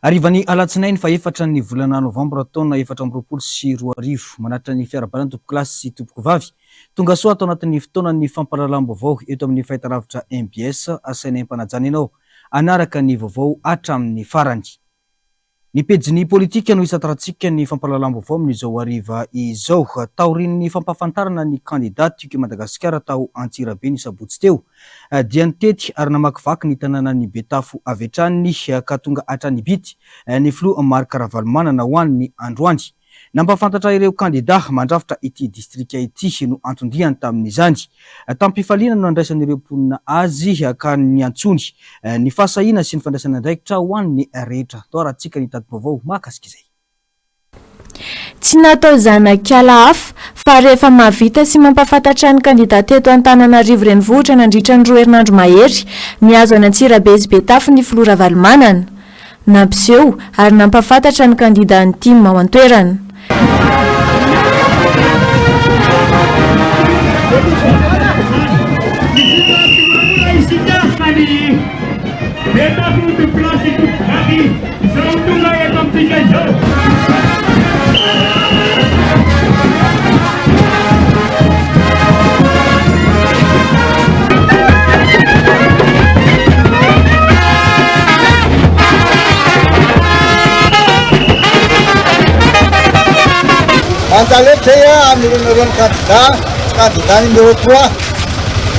Arrivan'ny alatsinainy fa efatra ny volana novambra taona 2024 manatra ny fiaraban'ny tompoko kilasy sy tompoko vavy tonga soa atao anatin'ny fotoanan'ny fampahalalam-baovao eto amin'ny fahitalavitra MBS asaina empanajana ianao anaraka ny vaovao hatramin'ny farany. Ny pejiny politika no isataratsika ny fampahalalam-baovao amin'izao hariva izao. Taorian'ny fampahafantarana ny kandidaty UK Madagasikara tao Antsirabe ny sabotsy teo dia nitety ary namakivaky ny tanàna ny Betafo avy hatrany ka tonga hatrany Bity ny filoha Marc Ravalomanana ho an'ny androany. Nampafantatra ireo kandida mandrafitra ity distrika ity no antondriany tamin'izany. Tampifaliana no andraisan'ireo mponina azy ka niantsony ny fahasahiana sy ny fandraisana andraikitra ho an'ny rehetra. Toarantsika ny tadim-baovao mahakasika izay. Tsy natao zanak'ala hafa fa rehefa mahavita sy mampafantatra ny kandidaty eto Antananarivo renivohitra nandritra ny 2 herinandro mahery niazo any Antsirabe sy Betafo ny filoha Ravalomanana. Nampiseho ary nampafantatra ny kandida ny timu ao an-toerana. Antalete amirenareo candidat numéro 3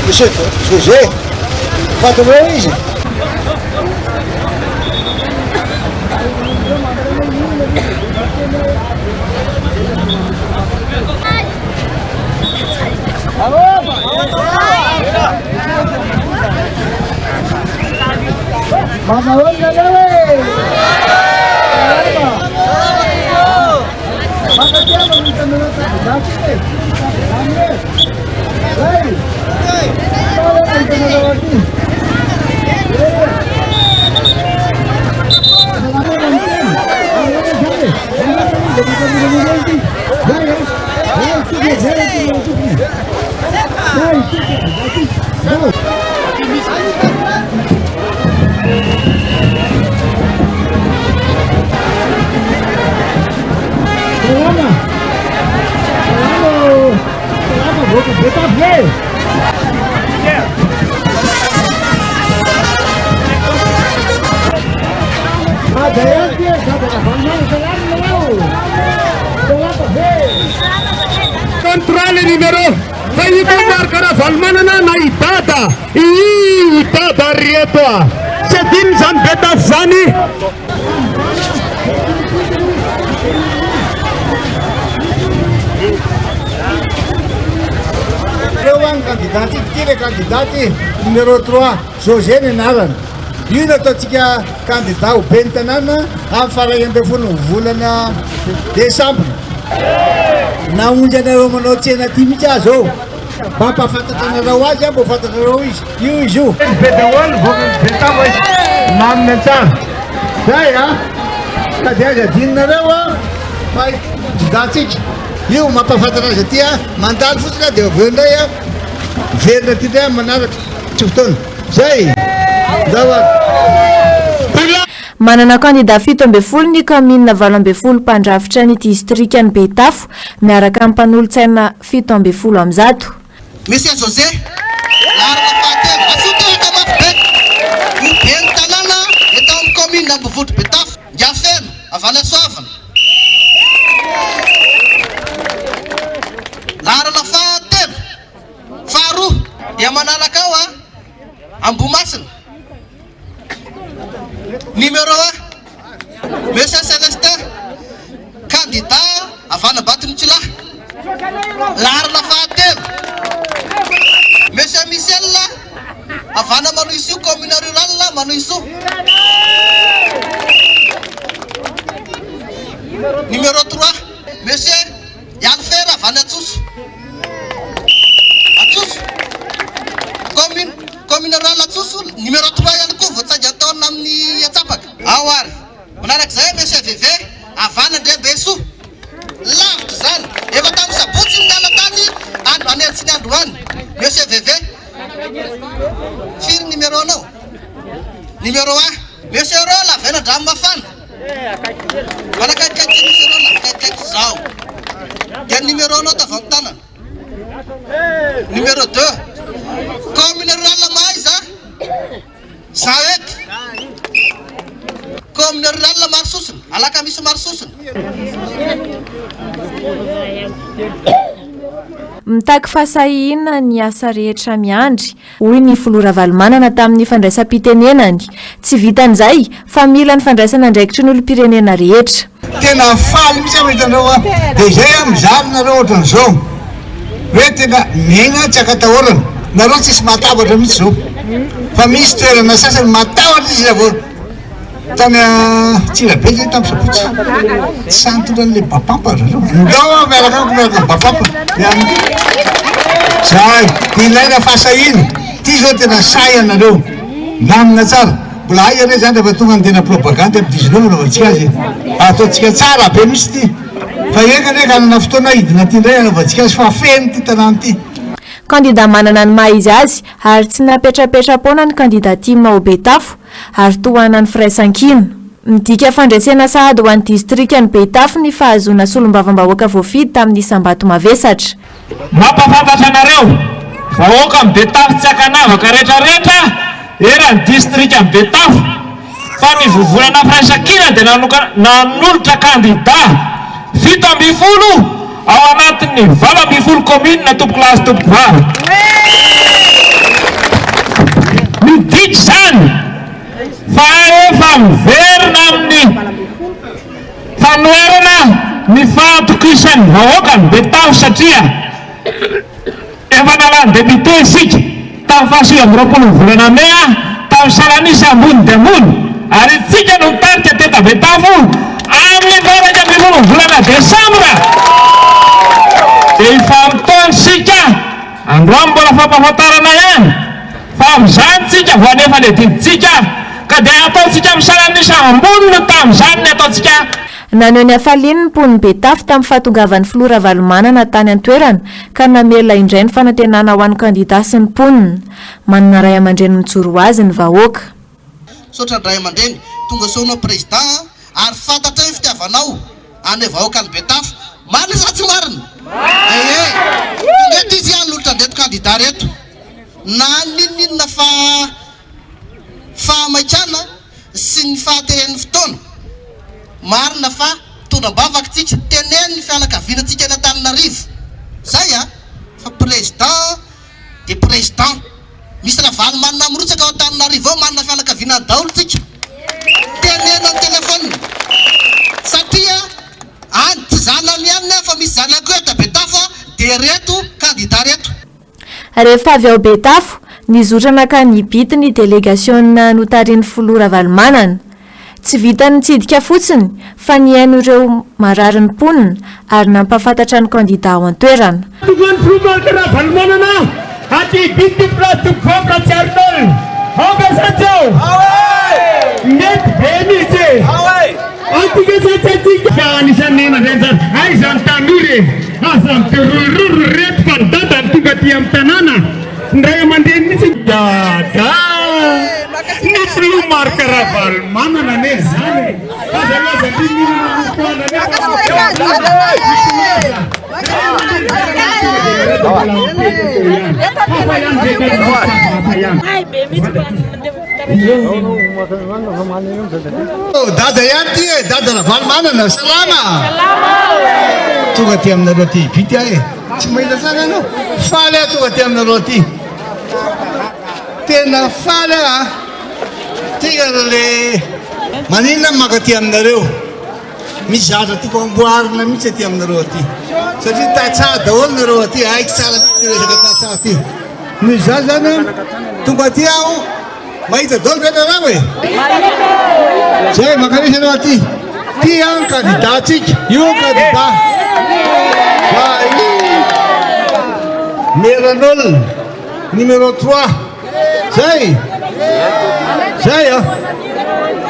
monsieur José fatoreo izy Controle numero Felipe Marc Ravalomanana na idada idada reto tsy dimy zany Betafo zany. le candidaty numéro 3 José ny anarany. Io no ataontsika candidat ho be ny tanàna amin'ny faray ambin'ny folo volana Desambra. Naonjy anareo manao tsena ty mihitsy azy ao. Mampafantatra anareo azy mbo fantatrareo izy. Io izy io. Mamina tsara. Zay ka dia azy adinonareo fa candidatsika. Io mampafantatra azy aty mandalo fotsiny dia aveo indray verina ty ndray manaraka tsy fotoana. Zay. Manana kandida 17 ny commune 20 mpandrafitra ny distrika ny Betafo miaraka amin'ny mpanolontsaina 17 amzato. Monsieur José, l'arna fatem, asuto eta mafbet. Ou bien tanana eta amin'ny commune Ambovotro Betafo, Ndiafeno, Avana Soavana. L'arna fatem, faharoa dia manaraka ao Ambomasina. Numéro 1, Monsieur Célestin, candidat Avana Batountila. L'arna fatem, Monsieur Michel Avana Manoissou, commune rurale Manoissou. Numéro 3, Monsieur Yann Fer Avana Tsous. Atsous. Commune rurale Atsous. Numéro 3 Yann Kou, votre sagnaton Namni Yatsapak. Awar. Manarak Zay, Monsieur Vévé, Avana de Bessou. Lavt Zan. Eva Tam Sabouti Ngalatani, Anne Sinandouane. Monsieur Vévé. Fil numéro 9. Numéro 1, Monsieur Rola, Vena Dramafan. manakaikaiky numéro akaikaiky zao dia numéro anao tavy tanana numéro 2 commune rurale Mahaiza za ety commune rurale Marisosina alaka misy Marisosina mitaky fahasahiana ny asa rehetra miandry hoy ny Folora Valomanana tamin'ny fandraisam-pitenenany. Tsy vitan'izay fa mila ny fandraisana andraikitry ny olom-pirenena rehetra. Tena faly misy hitanao dia izay mizaly nareo ohatran'izao hoe tena miaina tsy akatahorana nareo tsisy mahatabatra mihitsy zao fa misy toerana sasany mahatabatra izy avao tany Tsirabe zay tamin'ny sapotsy tsy santonan'le bapampa zareo ndao miaraka amiko miaraka bapampa zay ilaina fahasahina ty zao tena say anareo lamina tsara mbola hay ane zany rehefa tonga ny tena propagande ampidizinao anaovantsika azy ataontsika tsara be misy ty fa eka ndraiky anana fotoana hidina ty ndray anaovantsika azy fa feno ty tanàna ty. Kandida manana ny maha izy azy ary tsy napetrapetra-poana ny kandida Timao Betafo ary tohanany firaisan-kina. Midika fandraisena sahady ho an'ny distrika ny Betafo ny fahazoana solombavam-bahoaka voafidy tamin'ny Isam-Bato Mavesatra. Mampafantatra anareo vahoaka amin'ny Betafo tsy akanavaka rehetrarehetra eran'ny distrika ny Betafo fa ny vovolana firaisan-kina dia nanolotra kandida 70 ao anatin'ny 20 commune na tompo klasy tompo vavy. Miditra zany fa efa miverina amin'ny fanoerana ny fahatokisan'ny vahoaka ny Betafo satria efa nalany debité isika tamin'ny 7 volana Mea tamin'ny salanisa ambony dia ambony ary tsika no nitarika teta Betafo amin'ny 20 volana Desambra. Dia ifamtaonsika androany mbola fampahafantarana ihany fa amin'izany tsika vo anefa le diditsika ka dia ataontsika misalanisa ambony no tamin'izany ny ataontsika. Naneho ny hafaliany ny mponiny Betafo tamin'ny fahatongavan'ny Folora Valomanana tany an-toerana ka namelona indray ny fanantenana ho an'ny kandida sy ny mponina. Manana ray aman-dreny mijoro ho azy ny vahoaka. Sotra ny ray aman-dreny tonga soanao président ary fantatra ny fitiavanao any vahoaka ny Betafo marina sa tsy marina mety izy hanolotra ndeto kandida reto na ninninona fahamaikana sy ny fahateren'ny fotoana marina fa tonambavaka tsika teneny ny fianakavianatsika eny Antananarivo zay fa président de président misy ravalo manana amirotsaka ao Antananarivo ao manana fianakaviana daholo tsika teneny amin'ny telefônina satria any tsy zanany ihany fa misy zanako eto Betafo dia reto kandida reto. Rehefa avy ao Betafo nizotrana ka nibity ny délégation notarian'ny Folora Valomanana. Tsy vitany nitsidika fotsiny fa nihaino ireo marary ny mponina ary nampafantatra ny kandida ao an-toerana. Tuan Folora Valomanana aty biti place de Vavra Tiarnol. Hoga Sancho. Net Benite. Antika satsika anisan'ny nandreny ay zany tanore azany terororo reto fa nidada ny tonga ty amin'ny tanàna ndray aman-dreny mihitsy dada ny Folora Valomanana ne zany azalaza dada ihany ty e dada Valomanana salama tonga ty aminareo ty vity ahy tsy mahita tsara anao faly aho tonga ty aminareo ty tena faly ah tigana le maninona maka ty aminareo misy zatra tiako amboarina mihitsy ty aminareo ty satria tatsah daholo nareo ty aiky tsara ty resaka tatsah ty noho izany zany tonga ty aho mahita daholo velarao e zay makanisy anao aty ty any kandida tsika io kandida Meranol numéro 3 zay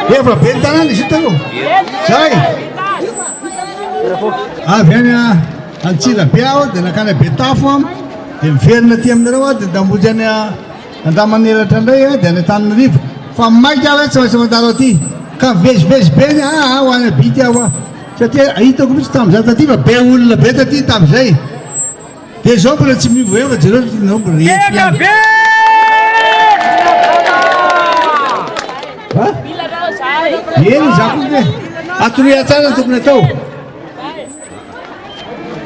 efa be ny tanàna izy itao zay avy any Antsirabe aho dia nakany Betafo dia miverina ty aminareo aho dia ndambozy any Andramanelatra indray dia any Antananarivo fa maika aho tsy maintsy mandalo aty ka mivezivezy be ny ao any bity aho a satria hitako mihitsy tamin'izay taty fa be olona be taty tamin'izay dia zao mbola tsy mivoeva jereo nao mbola rehetra eny zako hoe atoria tsara tokony atao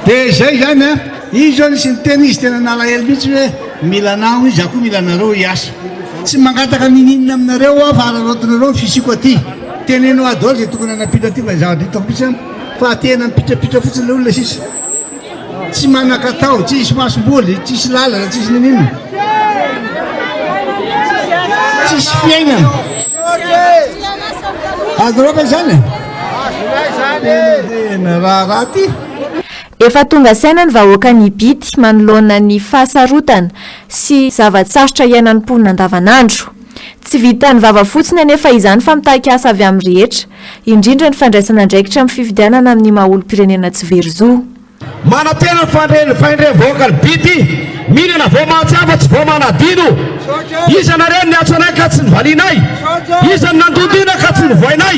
dia zay zany a izy zao nisy nytena izy tena nalahelo mihitsy hoe mila nao izy ako mila nareo hiasa tsy mangataka mininina aminareo aho fa ararotonareo ny fisiko aty tenenao adolo zay tokony anapitra aty fa zavatra hitako mihitsy fa tena mipitrapitra fotsiny le olona sisy tsy manakatao tsisy masomboly tsisy lalana tsisy ninina tsisy fiainana adoroka zany tena raha ty efa tonga saina ny vahoaka ny bity manoloana ny fahasarotana sy zavatsarotra iainan'ny mponina andavanandro tsy vitany vava fotsiny anefa izany fa mitahika asa avy amin'ny rehetra indrindra ny fandraisana andraikitra amin'ny fifidianana amin'ny maolo-pirenena tsy verizo manatena faindre vahoaka ny bity minana vao mahatsiafa tsy vao manadino izanareo ny atsanay ka tsy nyvalinay izany nandodina ka tsy nyvoinay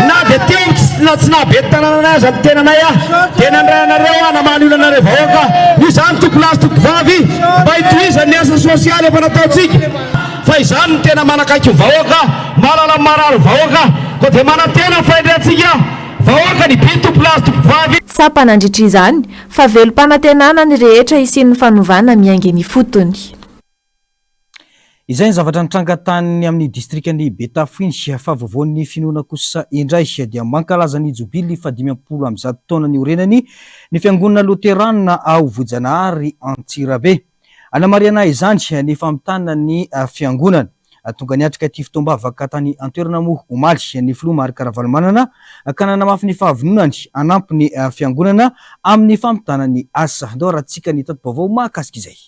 na dia teo na tsy nahabety tanànanay aza ny tenanay ah tena ndray anareo anamany olonanareo vahoaka izany tokolasy tokovavy mba hitohizany ny asa sosialy efa nataontsika fa izany ny tena manakaiky vahoaka malala marary vahoaka ko dia manatena faindre atsika vahoaka ny bity tokolasy tokovavy sampanandritra izany fa velom-panantenana ny rehetra isian'ny fanovana miaingy ny fotony izay ny zavatra nitrangatany amin'ny distrikany Betafiny fa voavoan'ny finoana kosa indray dia mankalaza ny jobily fa 500 taona ny orenany ny fiangonana loterana ao Vojanahary Antsirabe anamariana izany ny famitana ny fiangonana tonga niatrika ty fitombavaka tany antoerana moa omaly ny filoha Mary Karavalomanana ka nanamafy ny fahavononany anampy ny fiangonana amin'ny famitana ny asa ndao rahatsika ny tato-baovao mahakasika izay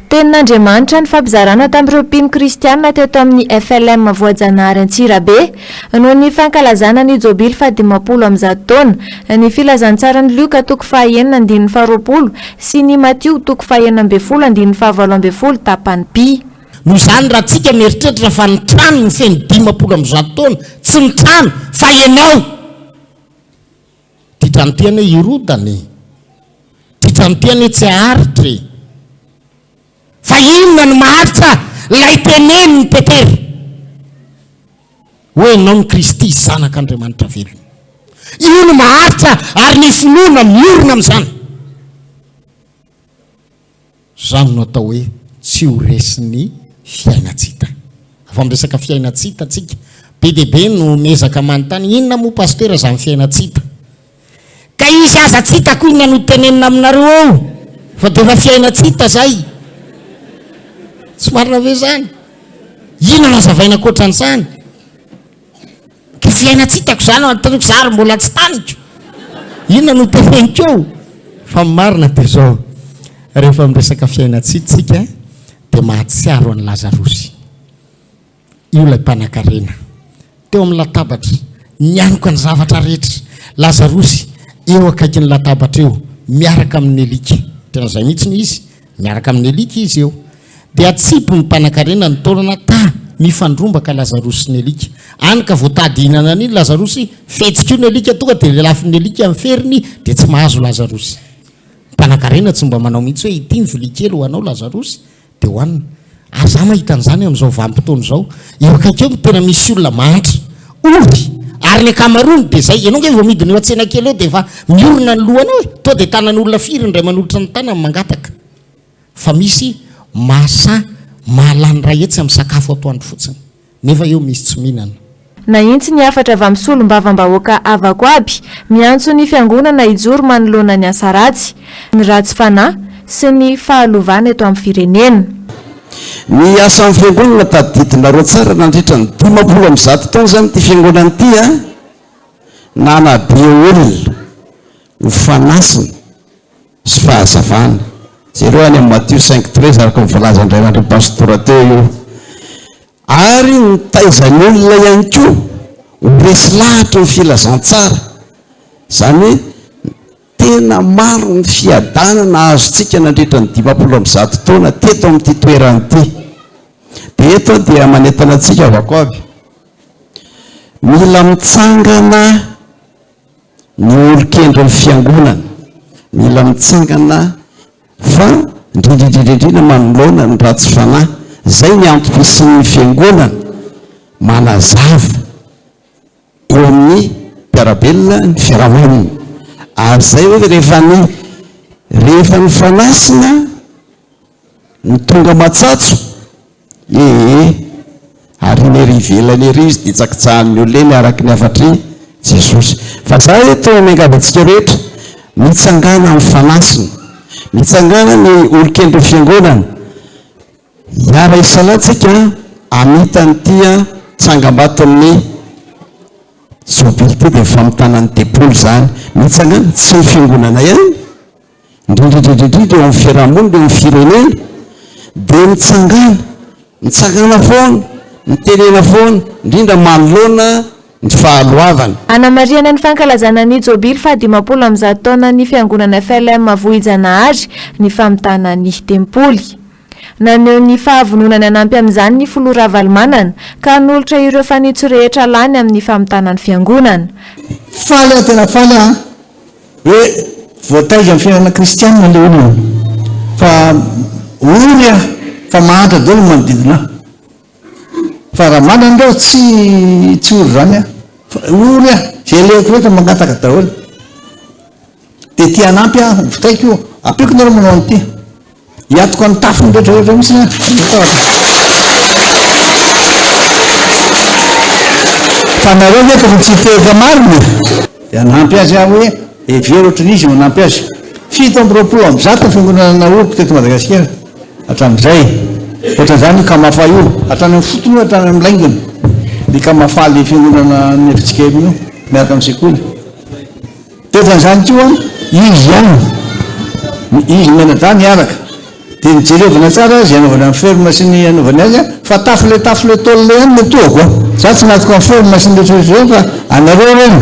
tenin'Andriamanitra ny fampizarana tamin'ireo mpino kristianina teto amin'ny FLM Vojanahary Antsirabe noho ny fankalazana ny jobily fa 500 taona ny filazantsara ny Luka toko 9:20 sy ny Matio toko 9:20 tapany pi no zany raha tsika mieritreritra fa ny trano ny feny 500 taona tsy ny trano fa ianao ty trano tiana irodany ty trano tiana tsy aharitra fa inona ny maharitra lay teneny ny Petera hoe ianao ny Kristy zanak'Andriamanitra velona io no maharitra ary ny finoana miorina amin'izany zany no atao hoe tsy ho resiny fiainatsita fa miresaka fiainatsita tsika be dia be no mezaka manontany inona moa pastera zany fiainatsita ka isy aza tsitako inona no tenenina aminareo fa dia efa fiainatsita zay tsy marina ve zany inona nazavaina koatran'izany ka fiainatsitako zany antariko zary mbola tsy taniko inona no teneniko fa marina dia zao rehefa miresaka fiainatsitsika dia mahatsiaro any Lazarosy io lay mpanan-karena teo amin'ny latabatra nianoko ny zavatra rehetra Lazarosy eo akaiky ny latabatra eo miaraka amin'ny alika tena zay mihitsy izy miaraka amin'ny alika izy eo dia atsipo ny mpanan-karena ny taonana ta mifandrombaka Lazarosy sy ny alika any ka voatady hinana an'iny Lazarosy fetsika io ny alika tonga dia lafin'ny alika amin'ny feriny dia tsy mahazo Lazarosy mpanan-karena tsy mba manao mihitsy hoe ity ny vilia kely ho anao Lazarosy dia hoanina ary za mahita an'izany amin'izao vanim-potoana izao eo akaiky eo tena misy olona mahantra ovy ary ny akamarony dia zay ianao nge vao midiny eo an-tsena kely eo dia efa miorina ny lohana hoe to dia tanan'olona firy indray manolotra ny tanany mangataka fa misy masa mahalany ray etsy amin'ny sakafo atoandro fotsiny nefa eo misy tsy mihinana na intsy ny afatra avy amin'ny solom-bavambahoaka avako aby miantso ny fiangonana ijoro manoloana ny asa ratsy ny ratsy fanahy sy ny fahalovana eto amin'ny firenena ny asa amin'ny fiangonana tadidinareo tsara nandritra ny 500 taona zany ty fiangonana ity a nanabe olona ho fanasina sy fahazavana jereo any amin'ny Matthieu 5:13 araka mivolaza indray andro pastora teo io ary nitaizany olona ihany koa ho resy lahatra ny filazantsara zany hoe tena maro ny fiadanana azontsika nandritra ny 500 taona teto amin'ity toerana ity dia eto dia manentana antsika avako avy mila mitsangana ny olon-kendry ny fiangonana, mila mitsangana fa indrindrindrindrindrina manoloana ny ratsy fanahy. Zay ny antom-posin'ny fiangonana manazava eo amin'ny mpiarabelona ny fiarahamonina. Ary zay hoe rehefa ny fanasina ny tonga matsatso ary nery ivelany ery izy dia tsakitsahan'ny olona eny araka ny afatry Jesosy. Fa za eto miangavantsika rehetra mitsangana amin'ny fanasina, mitsangana ny olon-kendry fiangonana. Iara isalatsika amitan'tia tsangam-baton'ny sobilité dia famitanan' depolo zany. Mitsangana tsy ny fiangonana ihany, indrindrindrindrindrindra eo amin'ny fiarahamonina, eo amin'ny firenena dia mitsangana foana, mitenena foana, indrindra manoloana ny fahaloavana. Anamariana ny fankalazana ny jobily fa 50 taona ny fiangonana FLM Vohijanahary ny famitana ny tempoly. Naneo ny fahavononana anampy amin'izany ny folo Ravalomanana ka nolotra ireo fanitso rehetra lany amin'ny famitana ny fiangonana. Faly tena faly hoe voataiza amin'ny fiainana kristianina le olona fa ory fa mahantra daholo manodidina fa raha manana ndreo tsy ory zany fa ory zay leako rehetra mangataka daholo dia ty anampy votaiko ampiko nareo manao an'ity hiatoko any tafony rehetrarehetra mihitsy fa nareo ve ka tsy teraka marina dia anampy azy aho hoe every ohatrany izy manampy azy 720 fiangonana naoriko teto Madagasikara hatramin'izay. Ohatran'izany kamafa io hatrany amin'ny fotony io hatrany amin'ny laingony dia kamafaly fiangonana ny efitsika io miaraka amin'ny sekoly. Teohatran'izany koa izy ihany izy menadany araka dia nijerevana tsara azy anaovana amin'ny ferme sy ny anaovany azy fa tafole tolole ihany metoako za tsy matoko amin'ny ferme sy ny rehetrarehetra fa anareo reny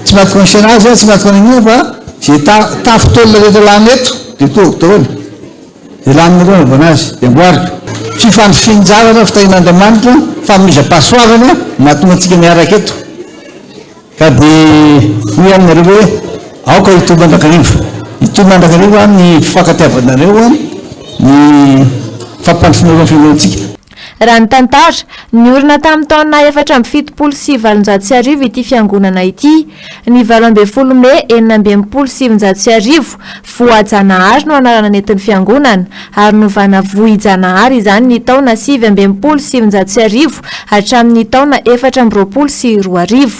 tsy matoko ny senazy tsy matoko an'igny fa zay tafo tolona rehetra lany eto dia toako daholo dia lanynareo anaovana azy dia amboariko fifandrafinjara fitahin'Andriamanitra fanomezam-pahasoavana mahatonga antsika miaraka eto ka dia hoy aminareo hoe aoka hitoby andrakarivo ny fakatiavanareo ny fampandrofinareo fiangonantsika. Raha ny tantara ny orina tamin'ny taona 777 ity fiangonana ity, ny 12 Mey 1977 Voajanahary no anarana nentin'ny fiangonana ary novana Vohijanahary izany ny taona 777 hatramin'ny taona 420.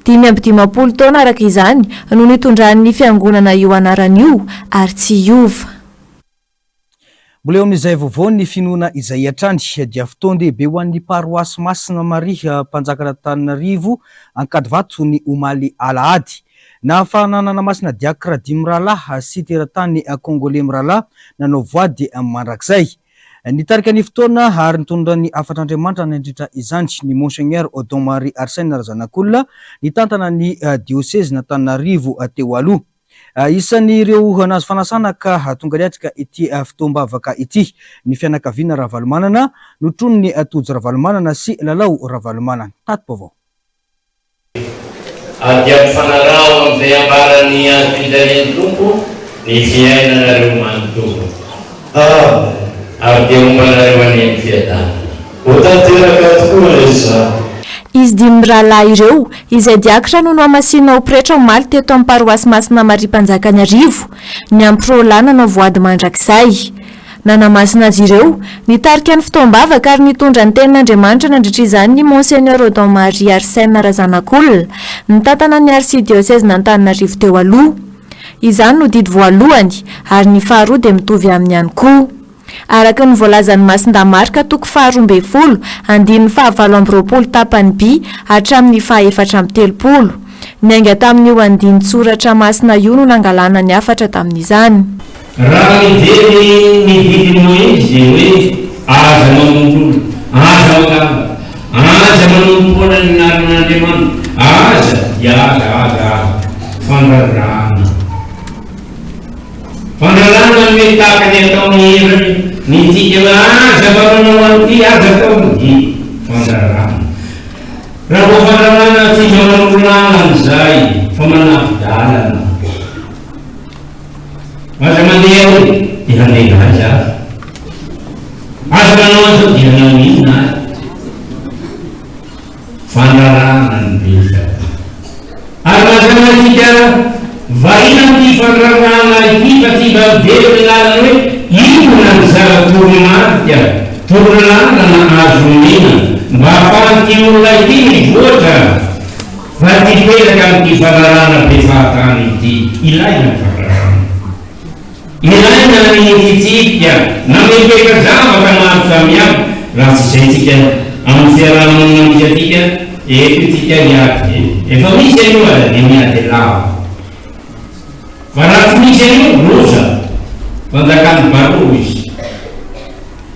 520 taona araka izany no nitondran'ny fiangonana io anaran'io ary tsy iova. Mbola eo amin'izay vaovao ny finoana izay hatrany dia fotoan-dehibe ho an'ny paroasy Masina Maria Mpanjakan'Antananarivo ankadivato ny omaly alahady. Na fananana Masina Diakra Dimrala sy teratany Kongole Mirala nanao voady mandrakizay. Nitarika ny fotoana ary nitondra ny afatr'Andriamanitra nandritra izany ny Monseigneur Odon Marie Arsène Razanakolona nitantana ny diocèse n'Antananarivo teo aloha. Isan'ny ireo nazo fanasana ka tonga liatrika ity fitoam-bavaka ity ny fianakaviana Ravalomanana notronony Tojo Ravalomanana sy Lalao Ravalomanana. Tato vaovao. Adiako fanarao amin'izay ambarany fijaren'ny tompo ny fiainanareo manontolo ary dia ombanareo any amin'ny fiadana hotanteraka tokoa resa. Izy Dimrala ireo izay diakitra no amasinao pretra omaly teto amin'ny paroasy Masina Maria Mpanjakan'Arivo ny ampirolana na voady mandrakizay. Nanamasina azy ireo nitarika ny fitoam-bavaka ary nitondra ny tenin'Andriamanitra nandritra izany ny Monseigneur Odon Marie Arsène Razanakolona nitantana ny arsidiocèse n'Antananarivo teo aloha. Izany no didy voalohany ary ny faharoa dia mitovy amin'ny ihany koa. Araka ny voalazan'ny Masindamarika toko 12 andin'ny 920 tapany by hatramin'ny 430. Niainga tamin'io andin'ny tsoratra Masina io no nangalana ny afatra tamin'izany. Raha mijery ny didinao izy hoe aza manompo manompoana ny narin'Andriamanitra aza aza fandrarana ny takany ataony herany ny tika aza manao an'ity aza atao ny fandrarana raha vo fandrarana manolànan'izay fa manavidalana aza mandeha dia handeha azy aza manao azy dia nanina fanarahana ny betsaka ary mazanatsika vahina ty fanarahana ity fa tsy mba very lalana hoe inona ny zavatoromarika toronana na azo mena mba ahafahan'ity olona ity mivoatra fa ty peraka amin'ity fanarahana be fahatany ity ilaina fanarahana ilaina nyitsitsika na mipeka zavaka maro samihafa raha tsy zay tsika amin'ny fiarahamonina misy atika eto tsika miaty efa misy anio dia miady lava fa raha tsy misy anio rosa fanjakany baro izy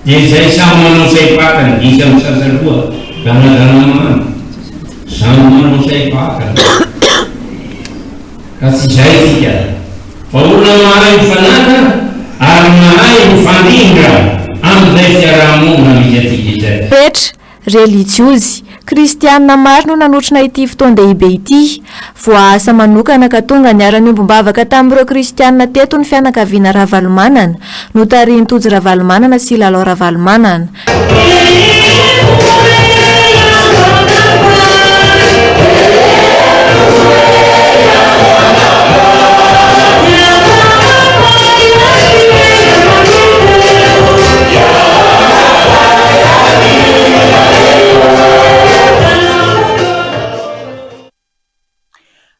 dia izay samy manao saipakany disy amin'ny sasaloha ganagana samy manao saipakany ka tsy zay tsika fa olona mahay mifanaka ary mahay mifandindra amin'izay fiarahamonina misy atsika izay petra religiozy kristianina maro no nanotrona ity fotoan-dehibe ity voaasa manokana ka tonga niara-ny ombombavaka tamin'ireo kristianina teto ny fianakaviana Ravalomanana no tariny Tojo Ravalomanana sy Lalao Ravalomanana.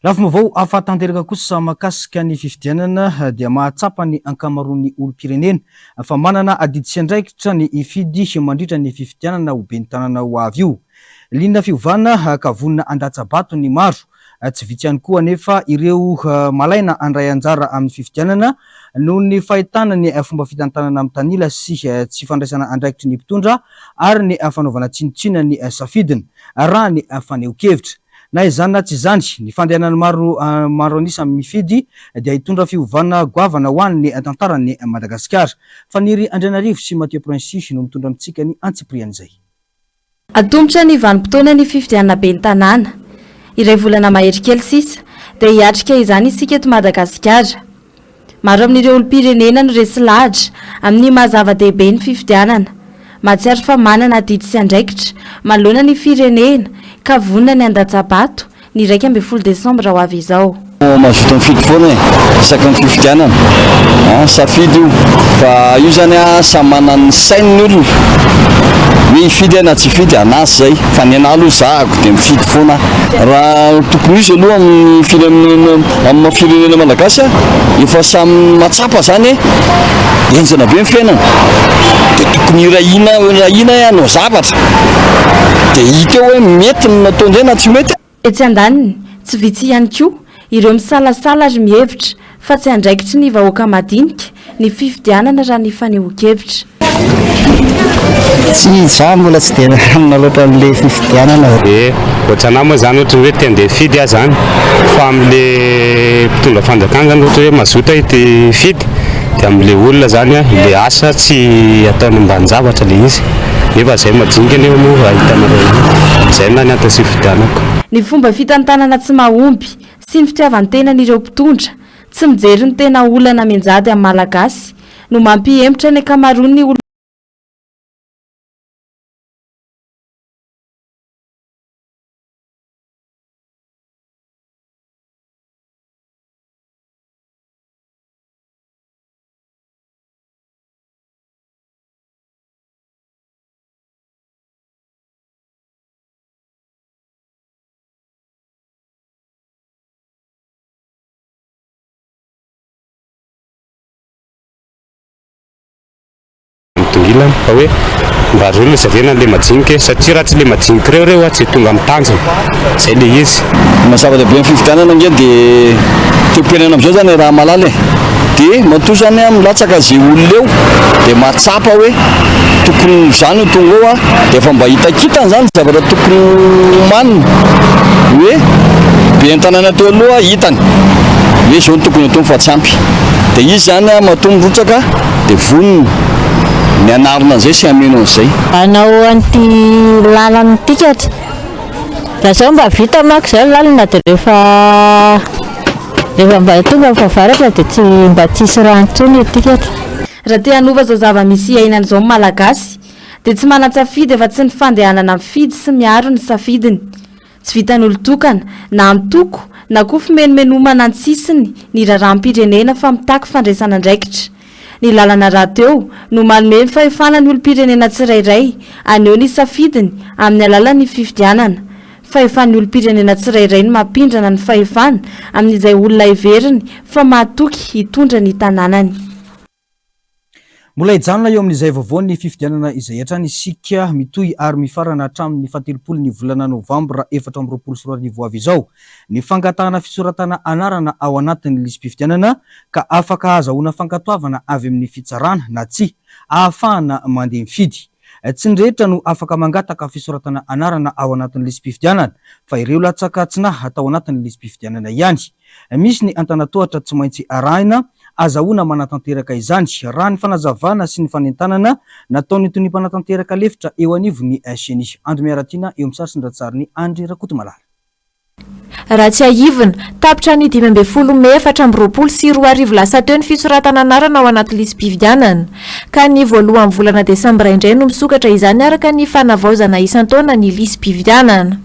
Lafim-baovao ahafatanteraka kosa mahakasika ny fifidianana dia mahatsapa ny ankamaroan'ny olom-pirenena fa manana adidy sy andraikitra ny ifidy mandritra ny fifidianana ho ben'ny tanàna ho avy io. Liana fiovana ka vonina andatsabato ny maro, tsy vitsy ihany koa anefa ireo malaina andray anjara amin'ny fifidianana noho ny fahitana ny fomba fitantanana amin'ny tanila sy tsy fandraisana andraikitry ny mpitondra ary ny fanaovana tsinontsina ny safidina raha ny faneho-kevitra. Na izany na tsy izany ny fandehanany maro anisa mifidy dia hitondra fiovana goavana ho an'ny tantaran'ny Madagasikara. Faniry Andrianarivo sy Mathieu Prince no mitondra amintsika ny antsiprian'izay. Atombotra ny vanim-potoana ny fifidianana ben'ny tanàna iray volana mahery kely sisa dia hiatrika izany isika eto Madagasikara. Maro amin'ireo olom-pirenena no resy lahatra amin'ny mahazava-dehibe ny fifidianana. Mahatsiaro fa manana adidy sy andraikitra manoloana ny firenena ka vonina ny andatsabato ny 12 Desambra ho avy izao. Mazoto mifidy foana isaky ny fifidianana safidy io fa io zany samy manana ny sainy ny olona hoe hifidy na tsy hifidy anasy zay fa ny analo zahako dia mifidy foana raha tokony izy aloha amin'ny firenena firenena malagasy efa samy matsapa zany enjana be ny fiainana dia tokony rahina hanao zavatra dia hita hoe mety ny natao ndray na tsy mety. Etsy andaniny tsy vitsy ihany koa ireo misalasala ary mihevitra fa tsy andraikitry ny vahoaka madinika ny fifidianana raha ny faneho-kevitra. Tsy za mbola tsy dia amina loatra amin'ilay fifidianana. Ohatranahy moa zany ohatra hoe te handeha hifidy aho zany fa amin'ilay mpitondra fanjakana zany ohatra hoe mazoto ity fidy dia amin'ilay olona zany ilay asa tsy ataony mbanin-javatra ilay izy nefa izay majinika anefa moa ahitanareo izay na ny antony sy fifidianako. Ny fomba fitantanana tsy mahomby sy ny fitiavan-tenan'ireo mpitondra tsy mijery ny tena olana menjady amin'ny malagasy no mampihemitra ny ankamaroan'ny olona. Tongilana fa hoe mba rolo zarena le majinika satria raha tsy le majinika reo tsy tonga amin'ny tanjona zay le izy. Mazava-dehibe amin'ny fifidianana nge dia te-pirenena amin'izao zany raha malala dia matoa zany milatsaka zay olona eo dia matsapa hoe tokony zany ho tonga eo dia efa mba hitakitany zany zavatra tokony manina hoe be an-tanàna teo aloha hitany hoe zao no tokony atao fa tsy ampy dia izy zany matoa mirotsaka dia vonina ny anarina an'izay sy ameno an'izay. Anao an'ity lalany tikatra raha zao mba vita mako zao lalina dia rehefa mba tonga favaratra dia tsy mba tsisy rano intsony etikatra. Raha te hanova zao zava-misy iainana zao malagasy dia tsy manan-tsafidy efa tsy ny fandehanana mifidy sy miaro ny safidiny, tsy vitan'olo-tokana na amin'ny toko na koa fimenomenomana ny sisiny ny raharaham-pirenena fa mitaky fandraisana andraikitra. Ny lalana raha teo no manome fahefana ny olo-pirenena tsirairay aneo ny safidiny amin'ny alalan'ny fifidianana. Fahefan'ny olo-pirenena tsirairay ny mampindrana ny fahefana amin'izay olona iveriny fa mahatoky hitondra ny tanànany. Mbola hijanona eo amin'izay vaovao ny fifidianana izay hatrany isika mitohy ary mifarana hatramin'ny 17 ny volana Novambra 2024 avy izao ny fangatahana fisoratana anarana ao anatin'ny lisam-pifidianana ka afaka azahoana fankatoavana avy amin'ny fitsarana na tsy ahafahana mandeha mifidy. Tsy ny rehetra no afaka mangataka fisoratana anarana ao anatin'ny lisam-pifidianana fa ireo latsakatsina atao anatin'ny lisam-pifidianana ihany. Misy ny antanatohatra tsy maintsy arahina azahoana manatanteraka izany raha ny fanazavana sy ny fanentanana nataony tonim-panatanteraka lefitra eo anivon'ny Seny Andomiaratiana eo amin'ny sasiny ratsariny Andry Rakotomalala. Raha tsy ahivina tapitra ny 12 Mey 2024 lasa teo ny fisoratana anarana ao anaty lisam-pifidianana ka ny voalohan'ny volana Desambra indray no misokatra izany araka ny fanavaozana isan-taona ny lisam-pifidianana.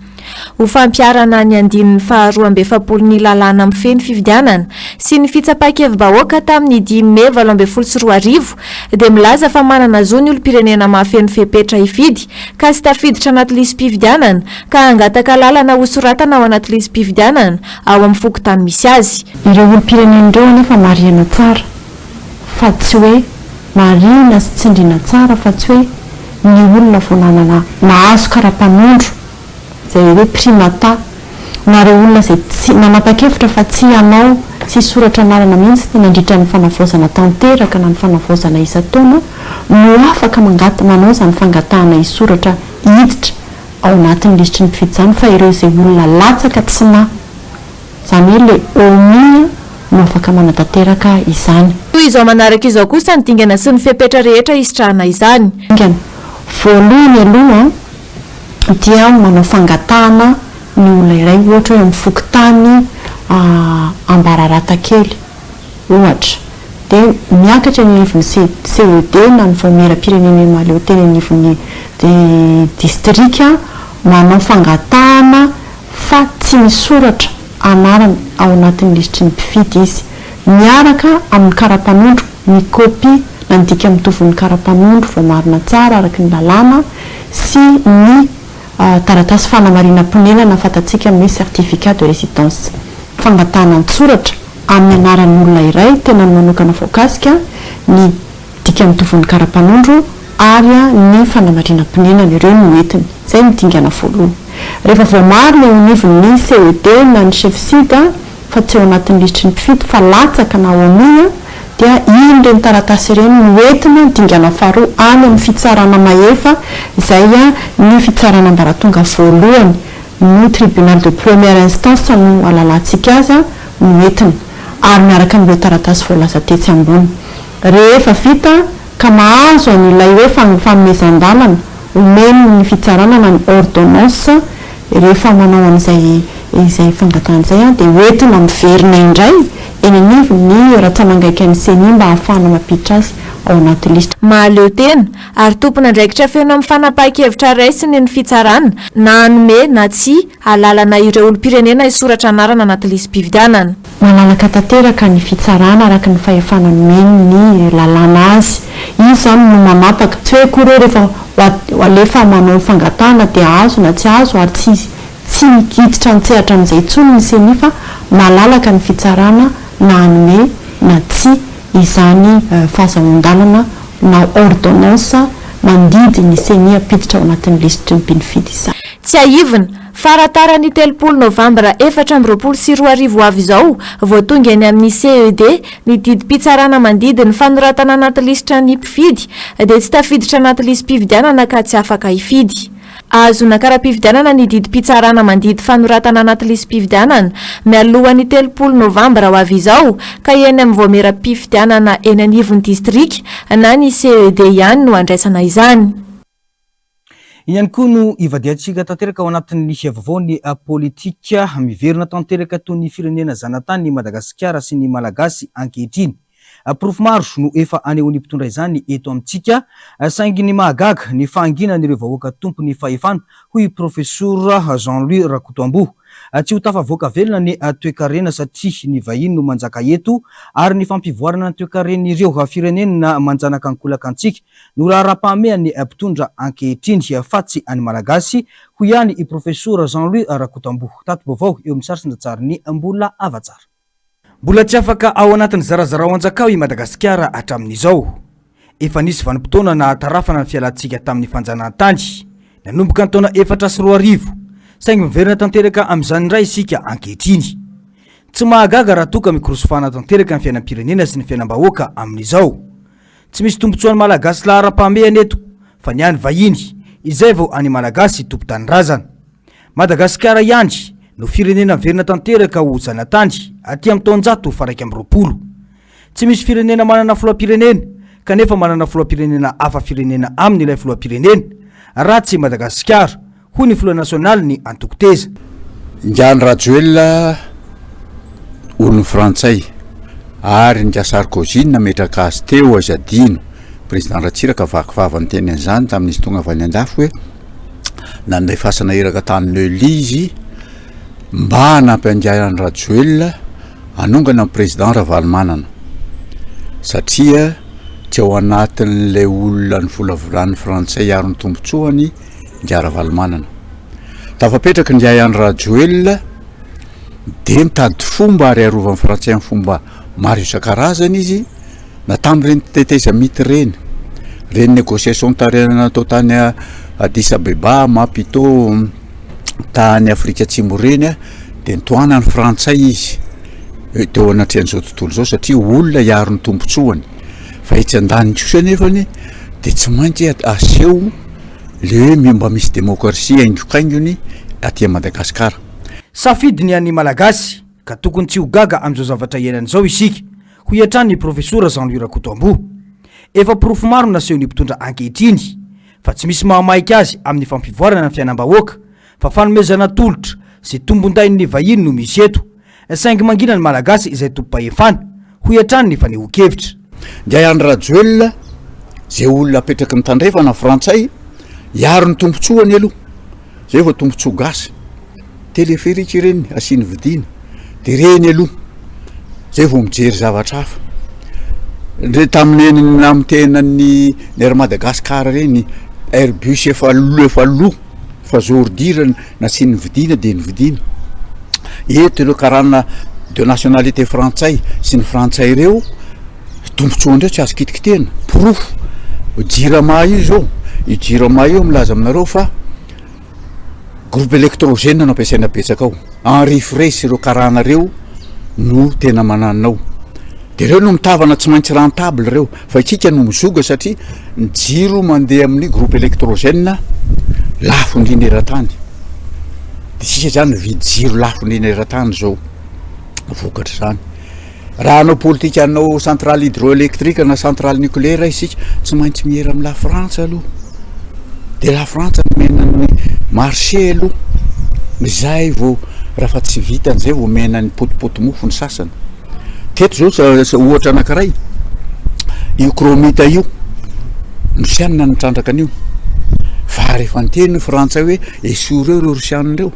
Ho fampiarana ny andininy faharoa amby efapolo ny lalàna amin'ny feny fifidianana sy ny fitsapakevim-bahoaka tamin'ny 10 Mey 2024 dia milaza fa manana zo ny olo-pirenena mahafeno fepetra hifidy ka sy tafiditra anaty lisam-pifidianana ka hangataka lalana ho soratana ao anaty lisam-pifidianana ao amin'ny fokotany misy azy. Ireo olo-pirenena ireo anefa marihana tsara fa tsy hoe marihana sy tsindriana tsara fa tsy hoe ny olona vonanana nahazo kara-panondro zay hoe primata na reo olona zay tsy nanapa-kevitra fa tsy anao tsy soratra anarana mihitsy tena nandritra ny fanavaozana tanteraka na ny fanavaozana isan-taona no afaka manao zany fangatahana isoratra hiditra ao anatin'ny lisitry ny mpifidy zany fa ireo zay olona latsaka tsy zany hoe le omia no afaka manatanteraka izany. Toy izao manaraka izao kosa ny dingana sy ny fepetra rehetra isitrahana izany. Voalohany aloha dia manao fangatahana ny olona iray ohatra hoe amin'ny fokotany ambararata kely ohatra dia miakatra ny anivon'ny CED na ny vaomeram-pirenena maleo teny anivon'ny distrika manao fangatahana fa tsy misoratra anarana ao anatin'ny lisitry ny mpifidy izy miaraka amin'ny kara-panondro ny kopia nandika mitovy ny kara-panondro vao marina tsara araka ny lalàna sy ny taratasy fanamarina-ponena na fatatsika amin'ny certificat de résidence. Fangatahana an-tsoratra amin'ny anaran'ny olona iray tena manokana voakasika ny dika mitovy ny kara-panondro ary ny fanamarina-ponena ireo no entiny. Zay ny dingana voalohany. Rehefa voamary ilay anivon'ny CED na ny chef-sud fa tsy ao anatin'ny lisitry ny mpifidy fa latsaka na omia dia iny ireny taratasy ireny no entina dingana faharoa any amin'ny fitsarana mahefa izay ny fitsarana ambaratonga voalohany no tribunal de première instance no alalantsika azy no entina ary miaraka amin'ireo taratasy voalaza tetsy ambony. Rehefa vita ka mahazo an'ilay hoe fanomezan-dalana omeny ny fitsarana na ny ordonnance rehefa manao an'izay fangatahana izay dia entina miverina indray eny anivon'ny ratsanangaika ny Seny mba ahafahana mampiditra azy ao anaty lisitra. Mahaleo tena ary tompona andraikitra feno amin'ny fanapahan-kevitra raisiny ny fitsarana na anome na tsy alalana ireo olo-pirenena isoratra anarana anaty lisam-pifidianana. Malalaka tanteraka ny fitsarana araka ny fahefana nomeny ny lalàna azy. Izy zany no manapaka tsy hoe koa rehefa alefa manao fangatahana dia azo na tsy azo ary tsy mikiditra nitsehatra amin'izay intsony ny Seny fa malalaka ny fitsarana na anome na tsy izany fahazahoan-dalana na ordonnance mandidy ny Seny apiditra ao anatin'ny lisitry ny mpifidy izany. Tsy ahivina faratara ny 3 Novambra 2024 avy izao voatonga eny amin'ny CED ny didim-pitsarana mandidy ny fanoratana anaty lisitra ny mpifidy dia tsy tafiditra anaty lisam-pifidianana ka tsy afaka hifidy. Azona kara-pifidianana ny didim-pitsarana mandidy fanoratana anaty lisam-pifidianana mialohan'ny 3 Novambra ho avy izao ka eny amin'ny vaomeram-pifidianana eny anivon'ny distrika na ny CED ihany no andraisana izany. ihany koa no ivadiantsika tanteraka ao anatin'ny vaovao ny politika miverina tanteraka toy ny firenena zanatany ny Madagasikara sy ny Malagasy ankehitriny. Porofo maro no efa anehoan'ny mpitondra izany eto amintsika saingy ny mahagaga ny fahanginan'ireo vahoaka tompony fahefana hoy professeur Jean-Louis Rakotombo. Tsy ho tafavoaka velona ny toe-karena satria ny vahiny no manjaka eto ary ny fampivoarana ny toe-karen'ireo firenena manjanaka ankolaka antsika no raha raha-pahamehan'ny mpitondra ankehitriny fa tsy any Malagasy hoy ihany i professeur Jean-Louis Rakotombo. Tato vaovao eo amin'ny sarin-datsary ny mbola avatsara. Mbola tsy afaka ao anatin'ny zarazara ao anjakao i Madagasikara hatramin'izao. Efa nisy vanim-potoana na tarafana ny fialantsika tamin'ny fanjanahantany nanomboka ny taona 2004 saingy miverina tanteraka amin'izany indray isika ankehitriny. Tsy mahagaga raha toka mikorosofana tanteraka ny fiainam-pirenena sy ny fiainam-bahoaka amin'izao. Tsy misy tombotsoan'ny Malagasy lahara-pahamehana eto fa ny any vahiny izay vao any Malagasy tompo-tanindrazana. Madagasikara ihany no firenena miverina tanteraka ho zanatany aty amin'ny taonjato faraiky amby roapolo. Tsy misy firenena manana filoham-pirenena kanefa manana filoham-pirenena hafa firenena amin'ilay filoham-pirenena raha tsy Madagasikara hoy ny filoha nasionaly ny Antokoteza. Ngiany Rajoelina olony frantsay ary nga Sarkozy nametraka azy teo azadino président Ratsiraka vakivavany teny an'izany tamin'izy tonga avy any andafy hoe nandray fasana eraka tany Neuilly izy mba hanampiangiany Rajoelina hanongana ny président Ravalomanana satria tsy ao anatin'ilay olona ny volavolan'ny frantsay ary ny tombotsoany ngia Ravalomanana. Tafapetraka ngiany Rajoelina de mitady fomba ary arovan'ny frantsay amin'ny fomba maro isan-karazany izy na tamin'ireny teteza mity reny négociation tarena natao tany Addis Abeba Maputo tany Afrika Atsimo reny de nitoana ny frantsay izy teo anatrehan'izao tontolo zao satria olona iaro ny tombotsoany fa itsy andany kosa nefany de tsy maintsy aseho le mba misy démocratie aingokaingony aty Madagasikara. Safidy ny any Malagasy ka tokony tsy ho gaga amin'izao zavatra iainan'izao isika hoy hatrany professeur Jean-Louis Rakotombo. Efa porofo maro naseho ny mpitondra ankehitriny fa tsy misy mahamaika azy amin'ny fampivoarana ny fiainam-bahoaka fa fanomezana tolotra sy tombon-dain'ny vahiny no misy eto saingy mangina ny Malagasy izay tompo-pahefana hoy hatrany ny faneho-kevitra. Ngiany Rajoelina zay olona apetraky mitandrefana frantsay iaro ny tombotsoany aloha zay vao tombontsoa gasy teleferiky reny asiny vidina de reny aloha zay vao mijery zavatra hafa re tamin'ny amin'ny tenan'ny ner Madagasikara reny Airbus efa fa zordir nasiny vidina de ny vidina eto ireo karana de nationalité frantsay sy ny frantsay ireo tombotsoandreo tsy azo kitikitena porofo jirama io zao i jirama io milaza aminareo fa groupe électrogène no ampiasaina betsaka ao Henri Frey ireo karanareo no tena mananao de reo no mitavana tsy maintsy rentable reo fa itsika no mizoga satria ny jiro mandeha amin'ny groupe électrogène lafo indrindra eran-tany de sika zany vidy jiro lafo indrindra eran-tany zao vokatra zany. Raha anao politika anao centrale hydroélectrique na centrale nucléaire isika tsy maintsy mihera amin'ny la France aloha de la France menan'ny marché aloha izay vao raha fa tsy vitan'izay vao menan'ny potipoty mofo ny sasany. Teto zao ohatra anankiray io kromita io Rosianina nitrandraka an'io fa rehefa niteny frantsay hoe esoreo reo Rosianina reo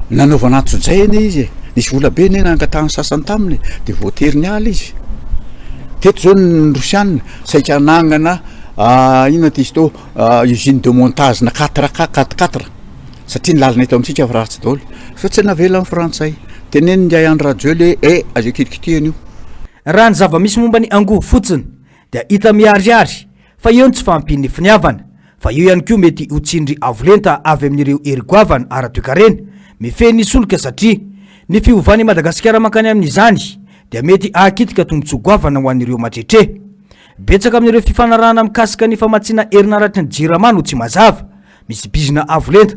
nanaovana antsojayany izy nisy vola be nena angatahany sasany taminy de voatery ny ala izy. Teto zao ny Rosianina saika anagnana inona ty izy tô usine de montage na 4 satria ny lalana eto amintsika fa ratsy daholo fa tsy navela amin'ny frantsay teneny ngiany Rajoelina azo kitikitihany io. Raha ny zava-misy momba ny angovo fotsiny dia hita miariary fa eo ny tsy fampin'ny finiavana fa eo ihany koa mety ho tsindry avolenta avy amin'ireo hery-goavana ara-toe-karena mifehy ny solika satria ny fiovany Madagasikara mankany amin'izany dia mety ahakitika tombotsoa-goavana ho an'ireo matretre. Betsaka amin'ireo fifanarahana mikasika ny famatsiana herinaratra ny jirama no tsy mazava misy bizina avolenta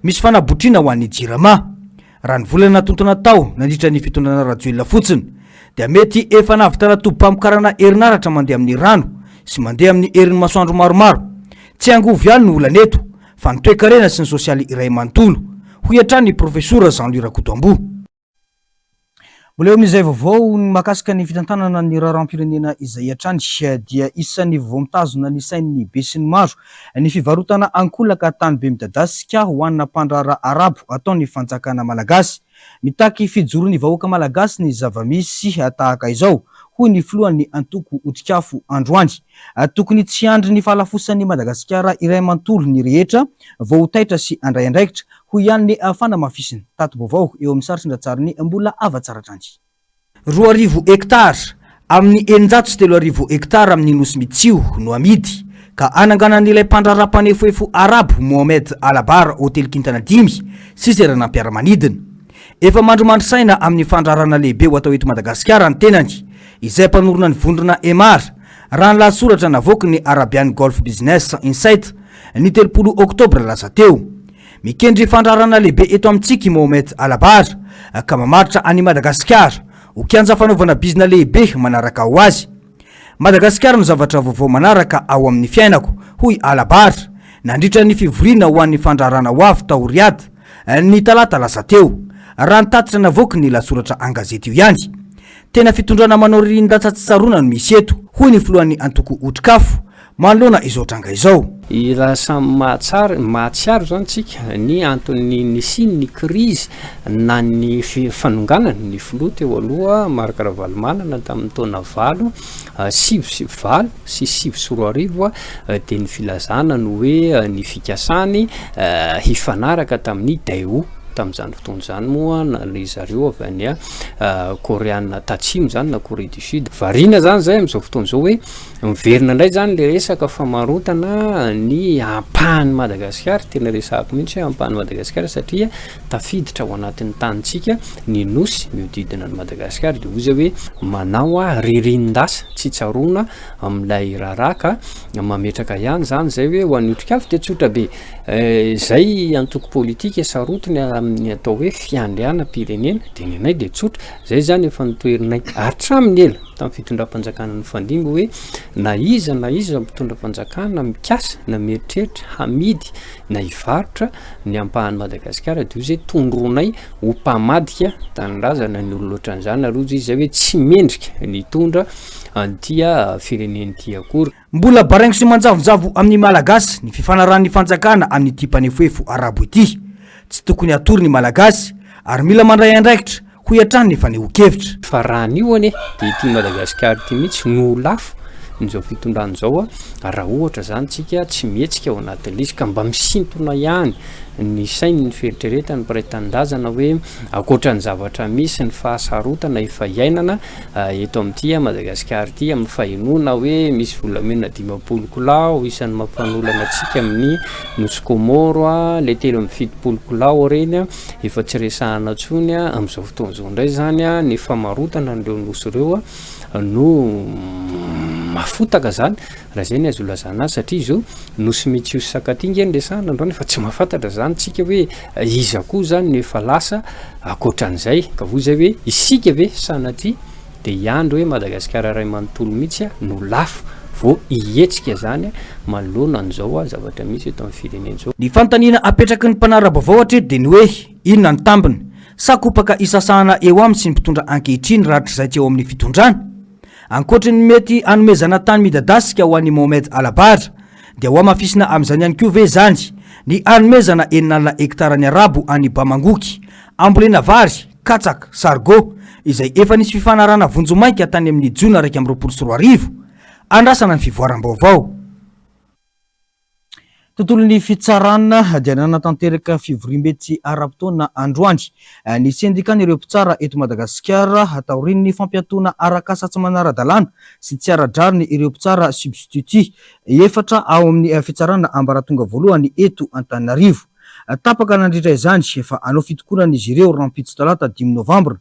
misy fanabotriana ho an'ny jirama. Raha ny volana tontona tao nandritra ny fitondrana Rajoelina fotsiny dia mety efa navitana tobo-pamokarana herinaratra mandeha amin'ny rano sy mandeha amin'ny herin'ny masoandro maromaro. Tsy angovo ihany no olana eto fa ny toe-karena sy ny sosialy iray manontolo ho iatrany ny profesora Jean-Louis Rakotombo. Mbola eo amin'izay vaovao ny mahakasika ny fitantanana ny raharam-pirenena izay iatrany dia isan'ny vaovao mitazona ny sain'ny be sy ny maro ny fivarotana ankolaka tany be midadasika ho anna mpandrara arabo ataony fanjakana malagasy. Mitaky fijoro ny vahoaka malagasy ny zavamisy tahaka izao hoy ny filohan'ny antoko otrikafo Androany. Tokony tsy andry ny fahalafosan'ny Madagasikara iray manontolo ny rehetra vao ho taitra sy andray andraikitra hoy ihany ny fanamafisiny. Tato vaovao eo amin'ny saritry-dratsariny mbola avatsaratrany. 2,000 hektara amin'ny 930 hektara amin'ny nosy Mitsio no amidy ka ananganan'ilay mpandrara-panefoefo arabo Mohamed Alabar hotely kintana 5 sy serana mpiara-manidina. Efa mandromandry saina amin'ny fandrarana lehibe ho atao eto Madagasikara ny tenany izay mpanorona ny vondrona Emar raha ny lahatsoratra navoaka ny Arabian Golf Business Insight ny 3 Oktobra lasa teo. Mikendry fandrarana lehibe eto amintsika Mohamed Alabar ka mamaritra any Madagasikara ho kianja fanaovana bizina lehibe manaraka ho azy. Madagasikara no zavatra vaovao manaraka ao amin'ny fiainako hoy Alabar nandritra ny fivoriana ho an'ny fandrarana ho avy tao Riyad ny talata lasa teo raha ny tatitra navoaka ny lahatsoratra an-gazety io ihany. Tena fitondrana manao ririndratsatsy tsarona no misy eto hoy ny filohan'ny antoko otrikafo manoloana izao tranga izao. Raha samy mahatsiaro zany tsika ny antony ny siny ny krizy na ny fanonganana ny filoha teo aloha Marc Ravalomanana tamin'ny taona 8 sy 7 dia ny filazana no hoe ny fikasany hifanaraka tamin'ny Daewoo tamin'izany fotoana zany moa na le zareo avy any Koreana tatsimo zany na Corée du Sud variana zany zay amin'izao fotoana zao hoe miverina indray zany le resaka famarotana ny ampahan'ny Madagasikara. Tena resahako mihitsy hoe ampahan'ny Madagasikara satria tafiditra ao anatin'ny tanitsika ny nosy miodidina ny Madagasikara dia ozy hoe manao ririndasa tsy tsarona amin'ilay raraka mametraka ihany zany zay hoe ho an'ny otrikafo dia tsotra be zay antoko politika sarotiny amin'ny atao hoe fiandrianam-pirenena dia ny anay dia tsotra zay zany efa nitoerinay hatramin'ny ela tamin'ny fitondram-panjakana ny fandimby hoe na iza mpitondra fanjakana mikasa na mieritreritra hamidy na hivarotra ny ampahan'ny Madagasikara dia io zay tondronay ho mpamadika tanindrazana ny ololoatra an'izany aloha izy zay hoe tsy mendrika ny tondra antia fireneny ty akory. Mbola baraingo sy manjavonjavo amin'ny malagasy ny fifanaran'ny fanjakana amin'ny ty mpanefoefo arabo ity. Tsy tokony atory ny malagasy ary mila mandray andraikitra ho iatrany ny faneho-kevitra. Fa raha anio ane dia ity Madagasikara ity mihitsy no lafo n'izao fitondran'izao raha ohatra zany tsika tsy mihetsika ao anatin'izy ka mba misintona ihany ny sainy ny fieritreretany mpiray-tanindrazana hoe akoatra ny zavatra misy ny fahasarotana efa iainana eto amin'ity Madagasikara ity amin'ny fahenoana hoe misy volamena 500 kilao isan'ny mampanolana antsika amin'ny nosy Komoro le telo amin'ny 70 kilao reny efa tsy resahana tsony amin'izao fotoana izao indray zany ny famarotana an'ireo nosy ireo no mafotaka zany raha zay ny azo lazana azy satria izao nosy Mitsio sy Sakatinga eny resahana androany efa tsy mahafantatra zany tsika hoe iza koa zany no efa lasa akoatran'izay ka vo zay hoe isika ve sanatria dia iandro hoe Madagasikara ray manontolo mihitsy no lafo vo ihetsika zany manoloana an'izao zavatra misy eto amin'ny firenena zao. Ny fanontaniana apetraky ny mpanara-baovao hatreto dia ny hoe inona ny tambiny sakopaka isasahana eo amin'ny sy ny mpitondra ankehitriny rahatry zay tsy eo amin'ny fitondrana. Ankoatra ny mety anomezana tany midadasika ho an'ny Mohamed Alabar dia ho amafisina amin'izany ihany koa ve zany ny anomezana 9 hektara ny arabo any Bamangoky, Ambolena Vary, Katsaka, Sargo izay efa nisy fifanarana vonjomaika tany amin'ny Jona 2024 andrasana ny fivoaram-baovao. Tontolon'ny fitsarana dia nanatanteraka fivoriam-betsy ara-potoana androany ny sendikan'ireo mpitsara eto Madagasikara ataorian'ny fampiatoana arak'asa tsy manara-dalàna sy tsy ara-drariny ireo mpitsara substitut efatra ao amin'ny fitsarana ambaratonga voalohany eto Antananarivo. Tapaka nandritra izany efa anao fitokonan'izy ireo rampitso talata 5 Novambra.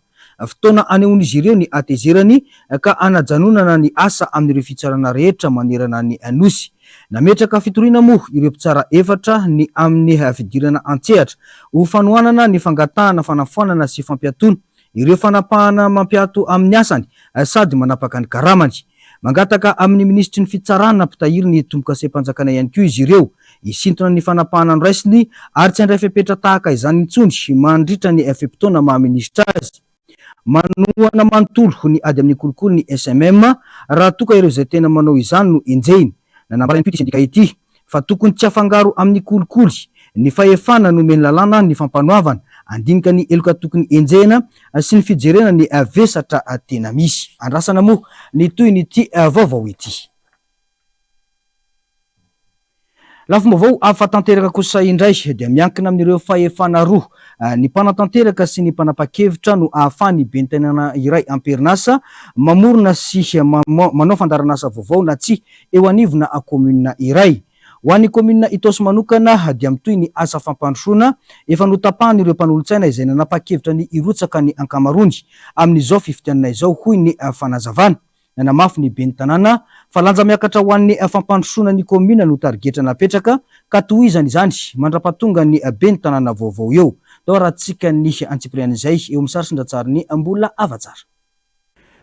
Fotoana anehoan'izy ireo ny atezerany ka anajanonana ny asa amin'ireo fitsarana rehetra manerana ny nosy. Nametraka fitoriana moa ireo mpitsara efatra ny amin'ny fidirana antsehatra ho fanohanana ny fangatahana fanafoanana sy fampiatoana ireo fanapahana mampiato amin'ny asany sady manapaka ny karamany. Mangataka amin'ny ministry ny fitsarana mpitahiry ny tomboka sepanjakana ihany koa izy ireo isintona ny fanapahana andraisiny ary tsy andray fepetra tahaka izany intsony mandritra ny fepitona maha-ministra azy. Manoana manontolo ny ady amin'ny kolokolo ny SMM raha toka ireo izay tena manao izany no enjehiny. Nanambarany ity sendika ity fa tokony tsy afangaro amin'ny kolikoly ny fahefana nomeny lalàna ny fampanoavana andinika ny eloka tokony enjehina sy ny fijerena ny vesatra tena misy. Andrasana moa ny toy ny ity vaovao ity. Lafim-baovao afa-tanteraka kosa indray dia miankina amin'ireo fahefana roa ny mpanatanteraka sy ny mpanapa-kevitra no ahafahany ben'ny tanàna iray amperinasa mamorona sy manao fandaranasa vaovao na tsy eo anivona komuna iray. Ho an'ny komuna Itaosy manokana dia mitoy ny asa fampandrosoana efa notapahan'ireo mpanolontsaina izay nanapa-kevitra ny irotsaka ny ankamarony amin'izao fifidianana izao hoy ny fanazavana. Nanamafy ny ben'ny tanàna fa lanja miakatra ho an'ny fampandrosoana ny komuna no tarigetra napetraka ka tohizany izany mandrapatonga ny ben'ny tanàna vaovao eo. Tao rahantsika ny antsiprian'izay eo amin'ny sarisindra ny mbola avatsara.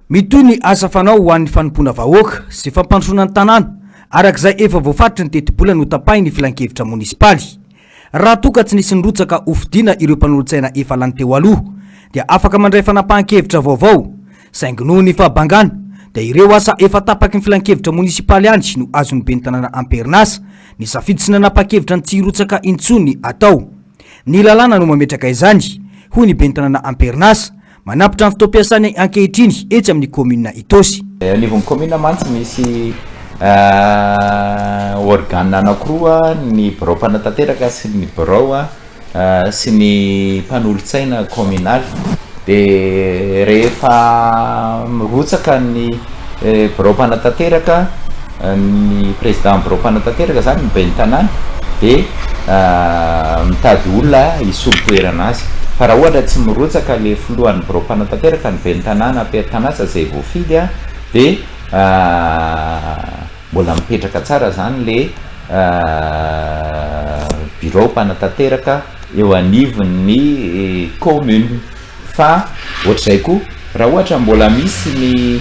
Mitoy ny asa fanao ho an'ny fanompona vahoaka sy fampandrosoana ny tanàna arak'izay efa voafaritra ny teti-bola no tapahy ny filan-kevitra munisipaly. Raha toka tsy nisy nirotsaka ofidina ireo mpanolontsaina efa lany teo aloha dia afaka mandray fanapahan-kevitra vaovao saingy noho ny fahabangana dia ireo asa efa tapaky ny filan-kevitra munisipaly ihany no azon'ny ben'ny tanàna amperinasa ny safidy sy nanapa-kevitra ny tsy hirotsaka intsony atao. Ny lalàna no mametraka izany hoy ny ben'ny tanàna amperinasa manapitra ny fotoam-piasany ankehitriny etsy amin'ny komuna Itaosy. Anivon'ny komuna mantsy misy organe anankiroa ny birao mpanatanteraka sy ny birao sy ny mpanolontsaina communal. De rehefa mirotsaka ny birao mpanatanteraka ny président birao mpanatanteraka zany ny ben'ny tanàna de mitady olona isolo-toerana azy. Fa raha ohatra tsy mirotsaka le filohan'ny birao mpanatanteraka ny ben'ny tanàna amperin-tanàsa zay voafidy de mbola mipetraka tsara zany le birao mpanatanteraka eo anivon'ny commune. Fa ohatr'izay koa raha ohatra mbola misy ny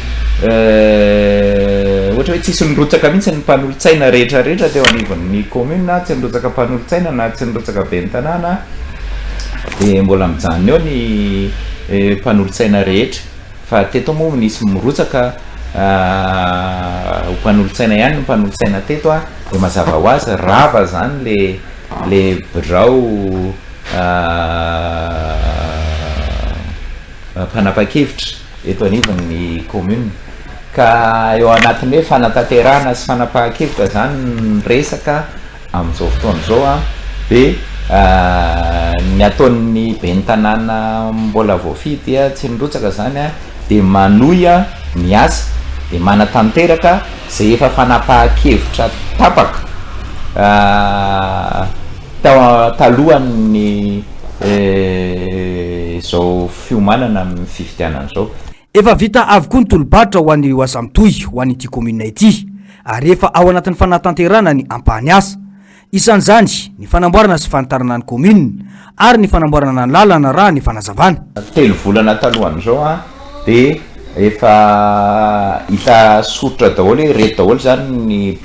ohatra hoe tsisy nirotsaka mihitsy ny mpanolontsaina rehetrarehetra teo anivon'ny commune na tsy nirotsaka mpanolontsaina na tsy nirotsaka ben'ny tanàna de mbola mijanona eo ny mpanolontsaina rehetra. Fa teto moa nisy mirotsaka mpanolontsaina ihany no mpanolontsaina teto de mazava ho azy rava zany le birao mpanapa-kevitra eto anivon'ny commune. Ka eo anatin'ny hoe fanatanterahana sy fanapahan-kevitra zany resaka amin'izao fotoana zao de ny ataon'ny ben'ny tanàna mbola voafidy tsy nirotsaka zany de manohy ny asa de manatanteraka zay efa fanapahan-kevitra tapaka talohan'ny zao fiomanana amin'ny fifidianana zao. Efa vita avokoa ny tolobatra ho an'ireo asa mitohy ho an'ity komuna ity ary efa ao anatin'ny fanatanterana ny ampahany asa. Isan'izany ny fanamboarana sy fanitarana ny komuna ary ny fanamboarana ny lalana raha ny fanazavana. 3 volana talohan'izao de efa hita sotra daholo hoe reto daholo zany ny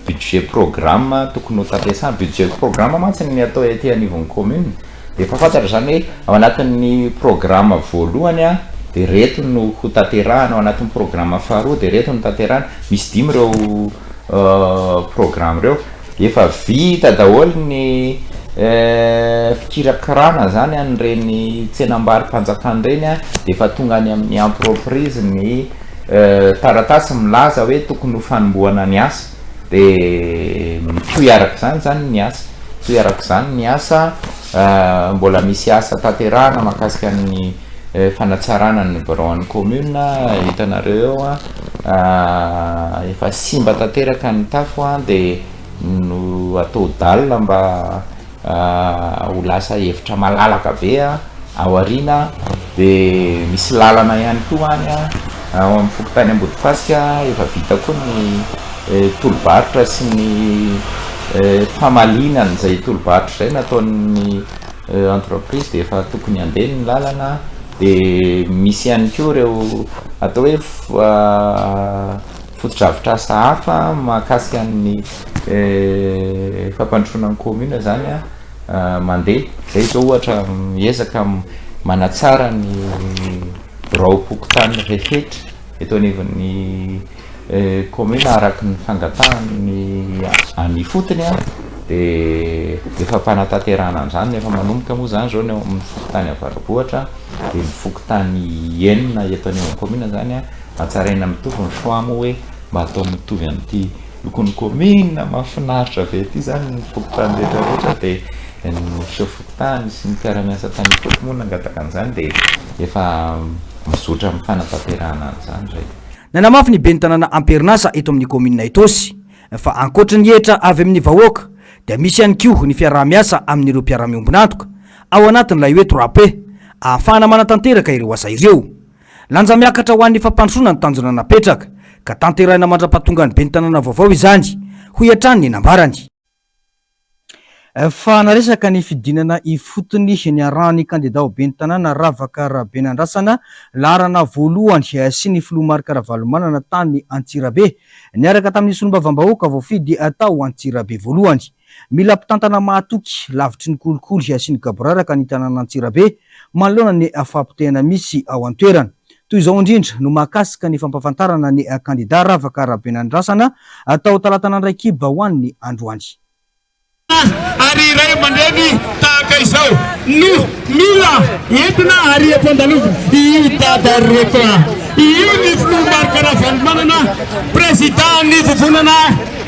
budget programme tokony ho tampiasana. Budget programme mantsy ny atao ety anivon'ny commune de efa fantatra zany hoe ao anatin'ny programme voalohany de reto no ho tanterahana, ao anatin'ny programme faharoa de reto no tanterahana. Misy 5 reo programme reo efa vita daholo ny fikirakirana zany an'ireny tsenam-bary-panjakana reny de efa tonga any amin'ny entreprise ny taratasy milaza hoe tokony ho fanombohana ny asa de mitohy zany ny asa. Toy zany ny asa mbola misy asa tanterahana mahakasika ny fanatsarana ny biraon'ny commune. Hitanareo efa simba tanteraka ny tafo de no atao dalina mba ho lasa hevitra malalaka be ao aoriana. De misy lalana ihany koa any ao amin'ny fokotany Ambodifasika efa vita koa ny tolobaritra sy ny famalinana zay tolobaritra zay nataon'ny entreprise de efa tokony handeha ny lalana. De misy ihany koa reo atao hoe fotodrafitra asa hafa mahakasika ny fampandrosoana ny commune zany a mandeha zay zao ohatra miezaka manatsara ny raopokotany rehetra eto anivon'ny commune araky ny fangatahany any fotony a de efa mpanataterana an'izany efa manomboka moa zany zao ny amin'ny fokotany avarabohatra de ny fokotany enina eto anivon'ny commune zany a atsaraina mitovy ny soamo hoe mba atao mitovy an'ity lokon'ny commune mahafinaritra be ty zany ny fokotany rehetrarehetra de ny fokotany sy ny mpiara-miasa tany foty moa nangataka an'izany de efa mizotra amin'ny fanataterana an'izany zay. Nanamafy ny ben'ny tanàna Amperinasa eto amin'ny commune Itosy fa ankoatra ny hetra avy amin'ny vahoaka dia misy ihany koa ny fiaraha-miasa amin'ireo mpiara-miombonantoka ao anatin'ilay hoe 3P ahafahana manatanteraka ireo asa ireo. Lanja miakatra ho an'ny fampandrosoana ny tanjona napetraka ka tanterahina mandrapahatonga ny ben'ny tanàna vaovao izany ho hiatrany ny nambarany. Fa naresaka ny fidinana ifotony ny arahany kandida ho ben'ny tanàna Ravaka Rabenandrasana larana voalohany sy ny filomarika Ravalomanana tany Antsirabe niaraka tamin'ny solombavam-bahoaka voafidy atao Antsirabe voalohany. Mila mpitantana mahatoky lavitry ny kolikoly sy ny gaboraraka ny tanàna Antsirabe manoloana ny fampitehana misy ao an-toerana. Toy izao indrindra no mahakasika ny fampafantarana ny kandida Ravaka Rabenandrasana atao talatan'andray kiba ho an'ny androany. Ari ray aman-dreny tahaka izao no mila entina ary ampandalova io dadareto io ny filomarika Ravalomanana président ny vovonana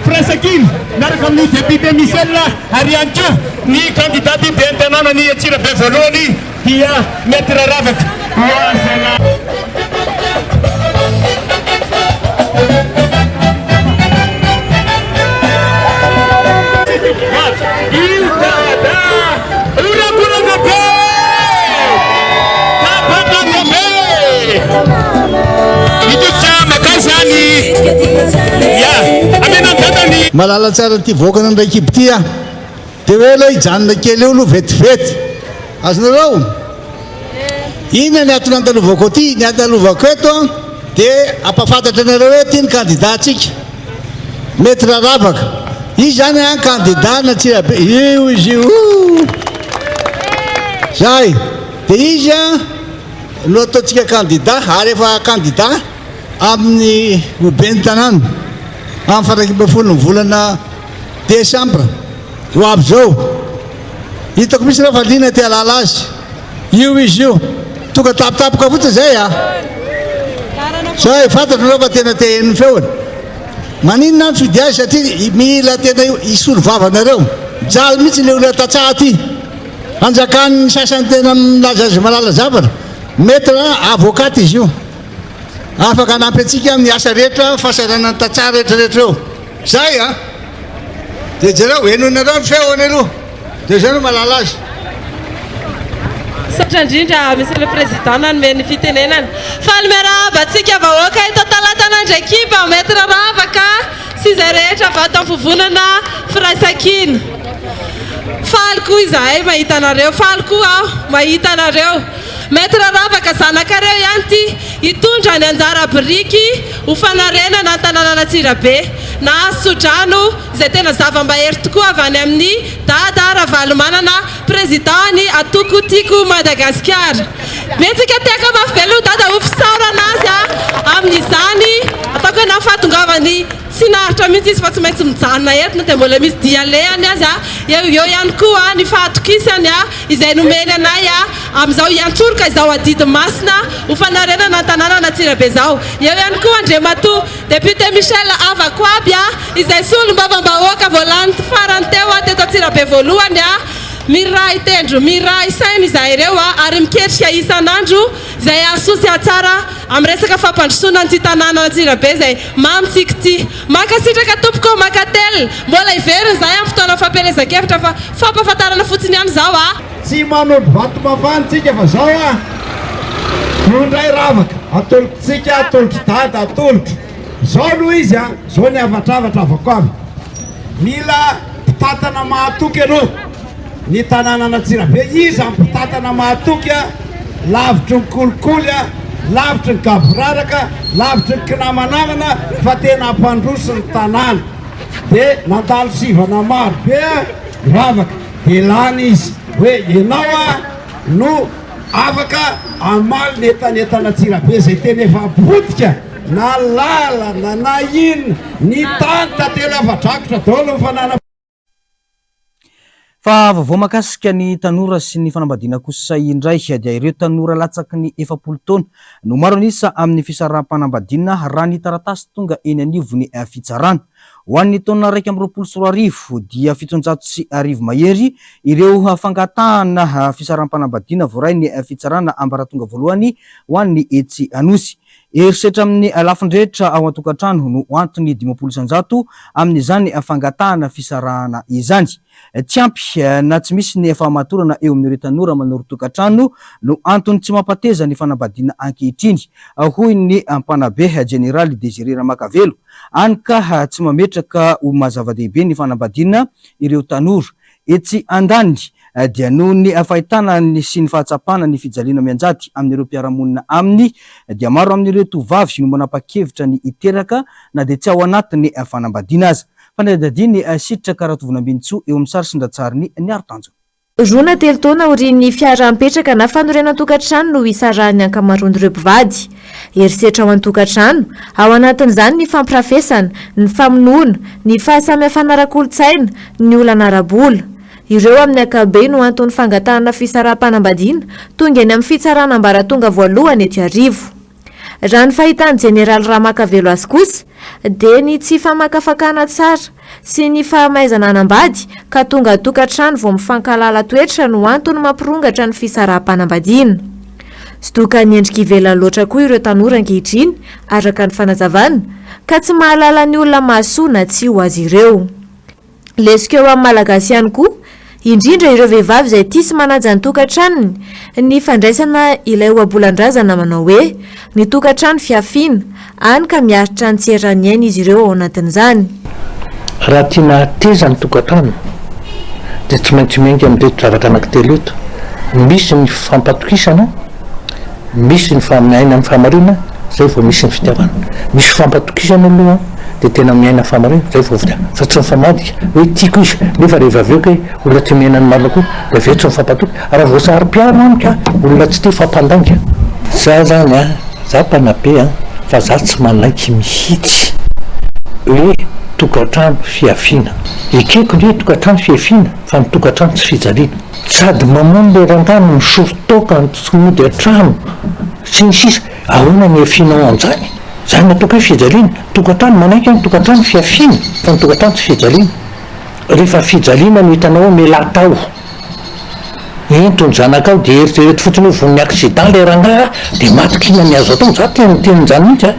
Firasakiny miaraka amin'ny député Michel ary ihany koa ny candidaty ben'ny tanàna ny Antsirabe voalohany dia maître Ravaka Oasana. Malala tsara ty voakana ndraiky ibity a de hoe aloha hijanona kely eo aloha vetivety azonareo ina ny atony andalovako aty ny andalovako eto de ampafantatra anareo hoe ty ny candidat atsika maître Ravaka izy zany a candidat n'Antsirabe io izy io zay de izy a no ataotsika candidat ary efa candidat amin'ny ben'ny tanàna amin'ny faraikibefolo ny volana Desambra ho avy zao hitako misy raha valiana ty alala azy io izy io tonga tapitapoka fotsy zay a zay fantatro reo fa tena te heniny feony maninona ny fidy azy satria mila tena isolo vavanareo jaly mihitsy le olona tatsaha ty anjakan'ny sasany tena milaza azy malala zavatra maître avocat izy io afaka anampy atsika amin'ny asa rehetra fahasaranany tatsara rehetrarehetra eo zay a de jereo henonareo ny feony aloha de zay no malala azy. Satra indrindra monsieur le président nanomeny fitenenana faly miarahaba atsika vahoaka eto talatan'andray kiba maître Ravaka sy izay rehetra vata vovonana Firasakiny. Faly koa izahay mahita anareo, faly koa aho mahita anareo. Maître Ravaka zanakareo ihany ty hitondra ny anjara biriky ho fanarenana tanàna Antsirabe na Sodrano izay tena zava-mahery tokoa avy any amin'ny dada Ravalomanana président ny atoko tiako Madagasikara. Betsika tiaka mafy be aloha dada ho fisaorana azy amin'izany ataoko hoe nafatongavany tsy naritra mihitsy izy fa tsy maintsy mijanona entina dia mbola misy dialehany azy eo ihany koa ny fahatokisany izay nomeny anay amin'izao iantsoroka izao adidy masina ho fanarenana tanàna Antsirabe zao. Eo ihany koa Andriamatoa député Michel Avakoaby izay solombavam-bahoaka voalany farany teo teto Antsirabe voalohany miray tendro miray saina izahay ireo ary miketrika isan'andro izay asosy tsara amin'ny resaka fampandrosoana ny tanàna Antsirabe izay mamitsika ty makasitraka tompoko makatel mbola iveriny zahay amin'ny fotoana fampelezan-kevitra fa fampafantarana fotsiny ihany zao tsy manondro vato mafantsika fa zao nondray Ravaka atolotritsika atolotro dada atolotro zao aloha izy zao ny avatravatra avako avy mila mpitatana mahatoky anao ny tanàna Antsirabe izy amin'ny mpitatana mahatoky lavitry ny kolikoly lavitry ny gaboraraka lavitry ny kinamanamana fa tena ampandroso ny tanàna dia nandalo sivana maro be ravaka dia lany izy hoe ianao no afaka amaly nentanentana Antsirabe zay tena efa potika na lalana na inona ny tany tantely afa-drakotra daholo mifanana. Fa vaovao makasika ny tanora sy ny fanambadiana kosa indray dia ireo tanora latsaky ny 70 taona no maro anisa amin'ny fisaram-panambadiana raha ny taratasy tonga eny anivony fitsarana. Ho an'ny taona 2024 dia 700 mahery ireo fangatahana fisaram-panambadiana voaray ny fitsarana ambaratonga voalohany ho an'ny etsy anosy. Erisetra amin'ny lafindrehetra ao an-tokantrano no antony 500 amin'izany fangatahana fisarahana izany. Tsy ampy na tsy misy ny efa matorana eo amin'ireo tanora manoro tokantrano no antony tsy mampateza ny fanambadiana ankehitriny. Hoy ny mpanabe generaly Désiré Ramakavelo, any ka tsy mametraka ho mazava-dehibe ny fanambadiana ireo tanora etsy andany dia noho ny fahitana ny sy ny fahatsapana ny fijaliana mianjady amin'ireo mpiaramonina aminy dia maro amin'ireo tovavy no manapa-kevitra ny iteraka na dia tsy ao anatiny fanambadiana aza. Fanadadiny sitra Karatovinambinitso eo amin'ny sary sindatsariny ny Artanjo. Rona 3 taona orin'ny fiara mipetraka na fanorena tokantrano no isarahany ankamaroan'ireo mpivady. Herisetra ao an-tokantrano, ao anatin'izany ny fampirafesana, ny famonoana, ny fahasamihafana ara-kolontsaina, ny olana ara-bola. Ireo amin'ny ankabeny no antony fangatahana fisaraha-panambadiana tonga eny amin'ny fitsarana ambaratonga voalohany ety arivo. Raha ny fahitany Jeneraly Ramakavelo azy kosa dia ny tsy famakafakana tsara sy ny fahamaizana anambady ka tonga tokantrano vao mifankalala toetra no antony mampirongatra ny fisaraha-panambadiana. Sy doka ny endrika ivelany loatra koa ireo tanora ankehitriny araka ny fanazavana ka tsy mahalala ny olona mahasoa na tsy ho azy ireo. Lesika eo amin'ny malagasy ihany koa, indrindra ireo vehivavy izay tia sy manaja ny tokantranony, ny fandraisana ilay ohabolan-drazana manao hoe ny tokantrano fiafiana, any ka miaritra ny tserany aina izy ireo ao anatin'izany. Raha tiana teza ny tokantrano dia tsy maintsy miainga amin'ireto zavatra anankitelo eto. Misy ny fampatokisana, misy ny faminaina amin'ny fahamarina, zay vao misy ny fitiavana. Misy fampatokisana aloha dia tena miaina fahamarina, zay vao fitiavana. Fa tsy mifamadika hoe tiako izy nefa rehefa avy eo ke olona tsy miaina ny marina koa dia avy eo tsy mifampatoky. Raha voasary-piarana amika olona tsy tia fampandainga. Za zany za mpanabe fa za tsy manaiky mihitsy hoe tokantrano fiafiana. Ekeko hoe tokantrano fiafiana fa ny tokantrano tsy fijaliana. Sady mamono le rangano misofotoka tsy mody an-trano sy ny sisa ahoana ny afianao an'izany. Zany natoka hoe fijaliana. Tokantrano manaiky ny tokantrano fiafiana fa ny tokantrano tsy fijaliana. Rehefa fijaliana no hitanao mela tao entony zanakao dia eritrereto fotsiny hoe von'ny accident le rangaha dia matokina ny azo atao. Za tenin'izany mihitsy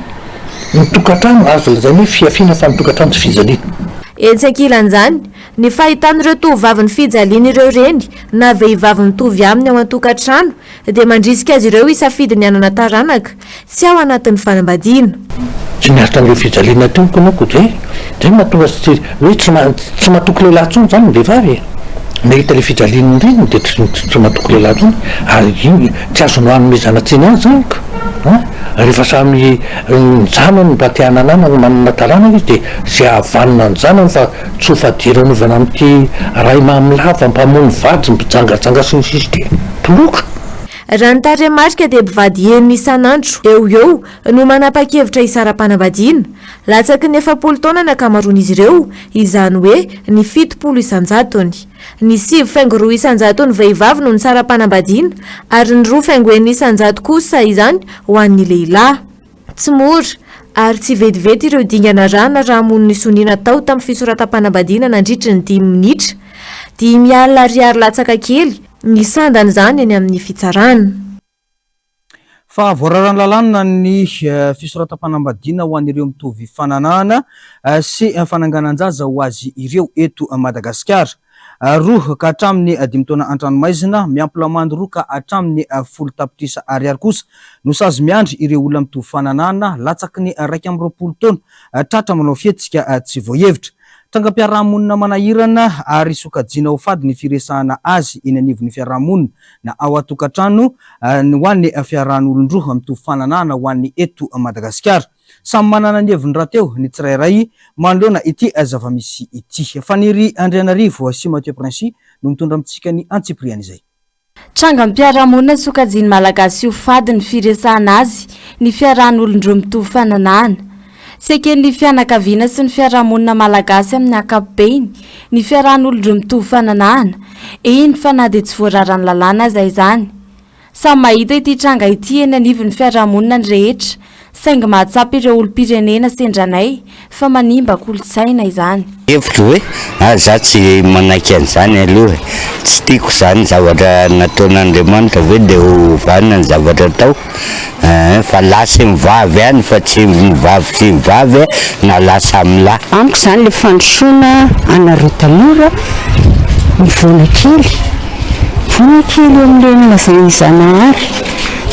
ny tokantrano azo lazany hoe fiafiana fa ny tokantrano tsy fijaliana. Etsy ankilan'izany ny fahitan'ireo tovavy ny fijaliana ireo reny na vehivavy mitovy aminy ao an-tokantrano dia mandrisika azy ireo hisafidy ny anana taranaka sy ao anatin'ny fanambadiana. Tsy miaritra an'ireo fijaliana teo konako dia mahatonga hoe tsy mahatoky lehilahy intsony zany ny vehivavy. Nahita le fijaliana reny dia tsy mahatoky lehilahy intsony ary iny tsy azony hoan'ny zanatsiny azy zany ka. Rehefa samy zanany mba te hananana no manana taranaka izy dia zay havanana ny zanany fa tsy ho fadiran'ovana amin'ity ray mamilava mpamono vady mipijangajanga sy ny sisy dia toloka. Raha ny taremarika dia mpivady enina isan'andro eo no manapa-kevitra hisaram-panambadiana. Latsaky ny 70 taona ny ankamaroan'izy ireo, izany hoe ny 70 isan-jatony. Ny 7,2 isan-jatony vehivavy no ny saram-panambadiana ary ny 2,1 isan-jato kosa izany ho an'ny lehilahy. Tsy mora ary tsy vetivety ireo dingana rana raha mono ny soniana tao tamin'ny fisoratam-panambadiana nandritra ny 10 minitra. 5 alina ariary latsaka kely ny sandany zany eny amin'ny fitsarana. Fa voararan'ny lalàna ny fisoratam-panambadiana ho an'ireo mitovy fananana sy fananganan-jaza ho azy ireo eto Madagasikara. 2 ka hatramin'ny 5 taona an-tranomaizina, miampy-lamando 2 ka hatramin'ny 10 tapitrisa ariary kosa no sazy miandry ireo olona mitovy fananana latsaky ny 120 taona tratra manao fihetsika tsy voahevitra. Trangam-piarahamonina manahirana ary sokajiana ho fady ny firesahana azy eny anivon'ny fiarahamonina na ao atokantrano ho an'ny fiarahan'olon-droa mitovy fananana ho an'ny eto Madagasikara. Samy manana ny heviny rahateo ny tsirairay manoloana ity zava-misy ity. Faniry Andrianarivo sy Mathieu Princy no mitondra amintsika ny antsipriana izay. Trangam-piarahamonina sokajiana malagasy ho fady ny firesahana azy ny fiarahan'olon-droa mitovy fananana. Seken'ny fianakaviana sy ny fiarahamonina malagasy amin'ny ankapobeny ny fiarahan'olon-droa mitovy fananana eny fa na dia tsy voararan'ny lalàna aza izany. Samy mahita ity tranga ity eny anivon'ny fiarahamonina ny rehetra saingy mahatsapa ireo olom-pirenena sendranay fa manimba kolontsaina izany. Hevitro hoe za tsy manaiky an'izany aloha, tsy tiako izany zavatra nataon'Andriamanitra hoe dia ho vanina ny zavatra tao fa lasa mivavy ihany fa tsy mivavy sy mivavy na lasa amin'ny lahy. Amiko izany ilay fandrosoana anareo tanora mivona kely amin'ilay mazana-Zanahary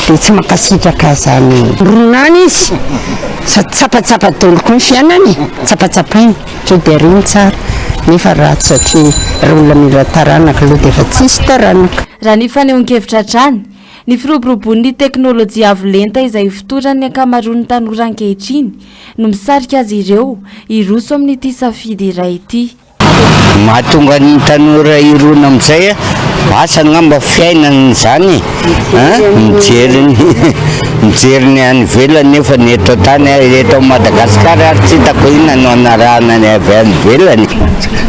dia tsy mankasitraka zany ronany izy sady tsapatsapa daholo koa ny fiainany, tsapatsapainy so dia reny tsara nefa ratsy satria raha olona mila taranaka aloha dia efa tsisy taranaka. Raha ny fanehoan-kevitra hatrany ny firoborobon'ny teknôlôjia avo lenta izay fotoran'ny ankamaroan'ny tanora ankehitriny no misarika azy ireo iroso amin'ity safidy iray ity. Mahatonga ny tanora irona amin'izay asa ngamba fiainany izany mijery ny any ivelany nefa ny eto tany eto Madagasikara ary tsy hitako inona no anarahana ny avy any ivelany.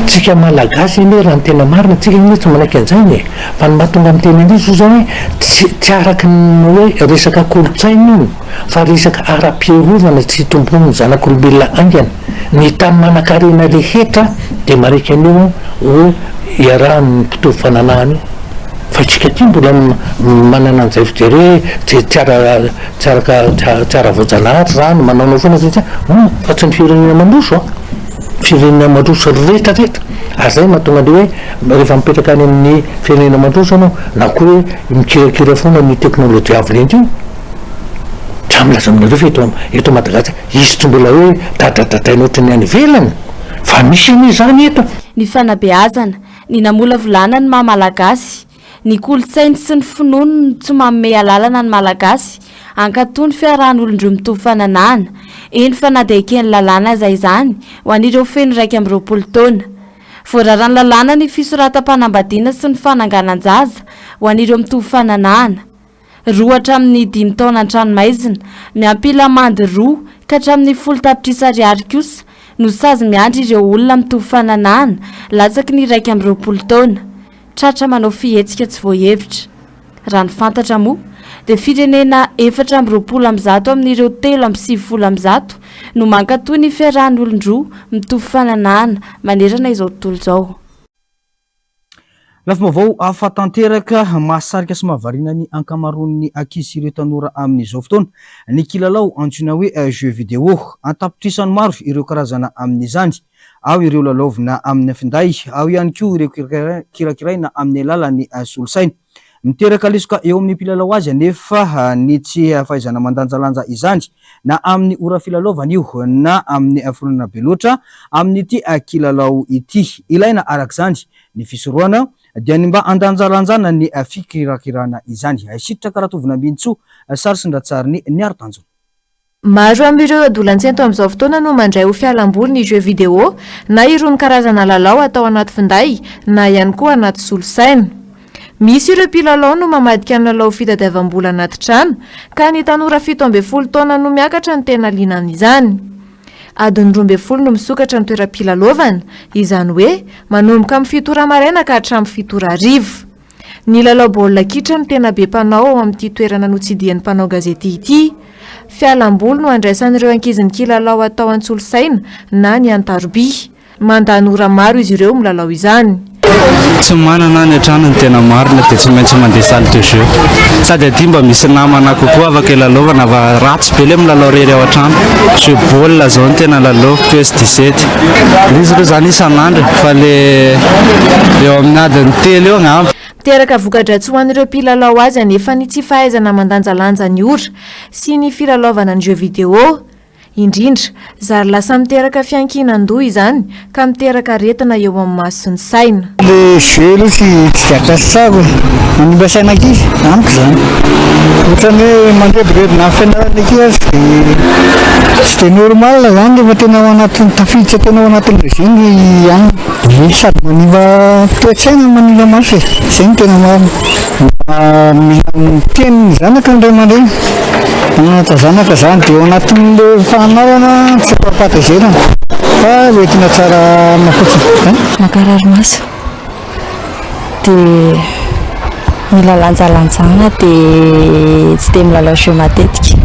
Tsika malagasy iny raha ny tena marina tsika iny tsy manaiky an'izany fa ny mahatonga amin'ny tena indray so zao hoe tsy araky ny hoe resaka kolontsaina io fa resaka ara-piarovana tsy tombony zanak'olombelona aingana ny tany manan-karena rehetra dia marika an'io hoe iarahan'ny mpitovy fananahany fa tsika ty mbola manana an'izay fijery tsara voajanahary zany manaonao foana satria fa tsy ny firenena mandroso firenena mandroso rehetrarehetra ary zay mahatonga andreo hoe rehefa mipetraka any amin'ny firenena mandroso anao na koa hoe mikirakira foana ny teknôlôjia avo lenta io tra milaza aminareo fa eto Madagasikara izy tsy mbola hoe dadradradraina ohatrany any ivelany fa misy an'izany eto. Ny fanabeazana ny namola volana ny maha-malagasy ny kolontsainy sy ny finono tsy manome alalana ny malagasy ankatoy ny fiarahan'olon-droa mitovy fananana eny fa na dia ekeny lalàna aza izany ho an'ireo feno 120 taona. Voararan'ny lalàna ny fisoratam-panambadiana sy ny fananganan-jaza ho an'ireo mitovy fananana. 2 hatramin'ny 5 taona an-tranomaizina miampila mandy 2 ka hatramin'ny 10 tapitrisa ariary kosa no sazy miandry ireo olona mitovy fananana latsaky ny 120 taona. Tratra manao fihetsika tsy voahevitra. Raha ny fantatra moa dia firenena 420 amin'ireo 370 no mankatoy ny fiarahan'olon-droa mitovy fananana manerana izao tontolo izao. Lafim-baovao hafa tanteraka mahasarika sy mahavariana ny ankamaroan'ny ankizy ireo tanora amin'izao fotoana ny kilalao antsoina hoe jeu vidéo antapitrisany maro ireo karazana amin'izany. Ao ireo lalaovina amin'ny finday, ao ihany koa ireo kirakiraina amin'ny alalan'ny solosaina. Miteraka lesoka eo amin'ny mpilalao azy nefa ny tsy fahaizana mandanjalanja izany na amin'ny ora filalaovana io na amin'ny firenena be loatra amin'ity kilalao ity. Ilaina arak'izany ny fisorohana dia ny mba andanjalanjana ny fikirakirana izany. Sitraka karatovina ambinitso sary sy ndratsariny ny aro-tanjona. Maro amin'ireo adolansy eto amin'izao fotoana no mandray ho fialamboly ny jeu vidéo na irony karazana lalao atao anaty finday na ihany koa anaty solosaina. Misy ireo mpilalao no mamadika ny lalao fitadiavam-bola anaty trano ka ny tanora 17 taona no miakatra ny tena linan'izany. Adiny 12 no misokatra ny toeram-pilalaovana, izany hoe manomboka amin'ny 7 maraina ka hatramin'ny 7 hariva. Ny lalao baolina kitra no tena be mpanao ao amin'ity toerana notsidian'ny mpanao gazety ity. Fialamboly no andraisan'ireo ankizin'ny kilalao atao an-tsolosaina na ny an-taroby. Mandany ora maro izy ireo milalao izany. Tsy manana ny an-trano ny tena marina dia tsy maintsy mandeha salle de jeu. Sady aty mba misy namana kokoa afaka ilalaovana fa ratsy be ilay milalao rery ao an-trano. Jeu baolina zao no tena lalao PS17. Izy ireo zany isan'andro fa eo amin'ny adiny telo eo angamba. Miteraka voka-dratsy ho an'ireo mpilalao azy anefa ny tsy fahaizana mandanjalanja ny ora sy ny filalaovana ny jeu vidéo. indrindra zary lasa miteraka fiankinan-doha izany ka miteraka aretina eo amin'ny maso sy ny saina. Le jeu aloha tsy zatra sabo manimba saina ankizy amiko zany ohatrany hoe mandrebodrebona amin'ny fianarana aky azy tsy de normal zany rehefa tena ao anatin'ny tafiditra tena ao anatin'ireny any sady manimba toe-tsaina manimba maso zay no tena marina mila miteny ny zanaka ny ray aman-dreny manata zanaka zany dia ao anatin'le fanarana tsy papatezerana fa hoentina tsara mafotsiny makarary maso dia mila lanjalanjana dia tsy dia milalao jeu matetika.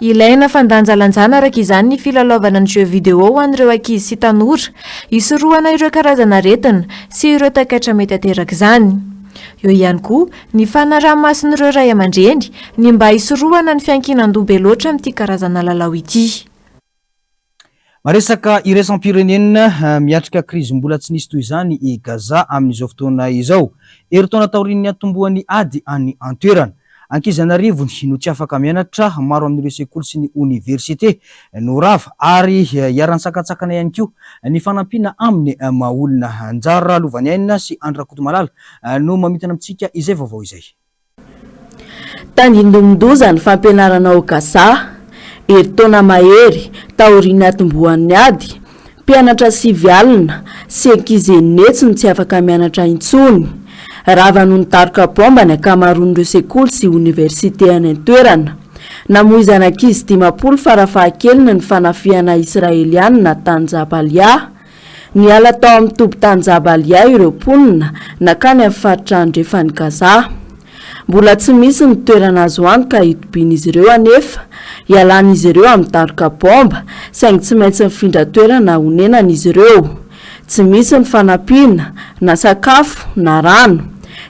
Ilaina fandanjalanjana araka izany ny filalaovana ny jeu vidéo ho an'ireo ankizy sy tanora hisorohana ireo karazana aretina sy ireo takaitra mety ateraka izany. Eo ihany koa ny fanaraha-mason'ireo ray aman-dreny ny mba hisorohana ny fiankinan-doha be loatra amin'ity karazana lalao ity. Maresaka iraisam-pirenena miatrika krizy mbola tsy nisy toy izany i Gaza amin'izao fotoana izao. Eritaona taorian'ny atombohan'ny ady any an-toerana. Ankizy-Anarivony no tsy afaka mianatra, maro amin'ireo sekoly sy ny université no rava ary iaransakatsakana ihany koa ny fanampiana amin'ny maha-olona anjara Lovaniaina sy Andra Kotomalala no mamitana amintsika izay vaovao izay. Tandindomindozany fampianarana ao Gaza, eritaona mahery taorian'ny atombohan'ny ady, mpianatra sivy alina sy ankizy enetsy no tsy afaka mianatra intsony. Rava no nitaroka bomba ny akamaroan'ireo sekoly sy université any an-toerana. Namoizana ankizy 50 farafahakeliny ny fanafiana Israeliana tany Jabalia. Niala tao amin'ny tompon-tany Jabalia ireo mponina nakany amin'ny faritra andrefany Gaza. Mbola tsy misy ny toerana azo antoka hitobian'izy ireo anefa ialan'izy ireo amin'ny taroka bomba saingy tsy maintsy mifindra toerana honenan'izy ireo. Tsy misy ny fanampiana na sakafo na rano.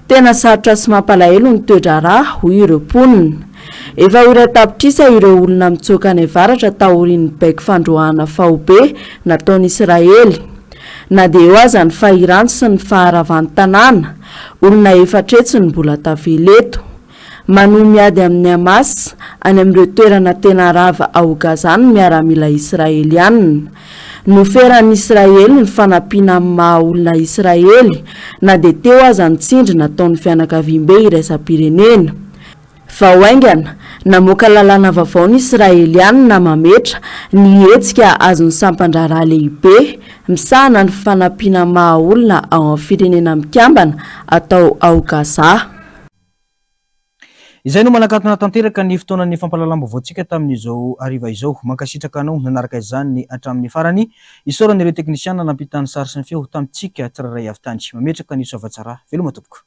Tena sarotra sy mampalahelo ny toedrarà hoy ireo mponina. Efa ora tapitrisa ireo olona mitsoaka ny varatra taorian'ny baiky fandroahana faobe nataon'i Israely. Na dia eo aza ny fahirantso sy ny faharavan'ny tanàna, olona efatretsy ny mbola tavela eto. Manohy miady amin'ny Hamas any amin'ireo toerana tena rava ao Gaza ny miaramila Israeliana. Noferan'ny Israely ny fanampiana amin'ny maha-olona Israely na dia teo aza ny tsindry nataon'ny fianakaviam-be iraisam-pirenena. Vaoaingana namoaka lalàna vaovao ny Israeliana mametra ny hetsika azon'ny sampandrarà lehibe misahana ny fanampiana maha-olona ao amin'ny firenena mikambana atao ao Gaza. Izay no manakatona tanteraka ny fotoanan'ny fampalalam-baovaontsika tamin'izao hariva izao. Mankasitraka anao nanaraka izany hatramin'ny farany. Isaoran'ireo teknisiana nampitany sary sy ny feo tamintsika tsiraray avy tany. Mametraka ny soavatsara veloma tompoko.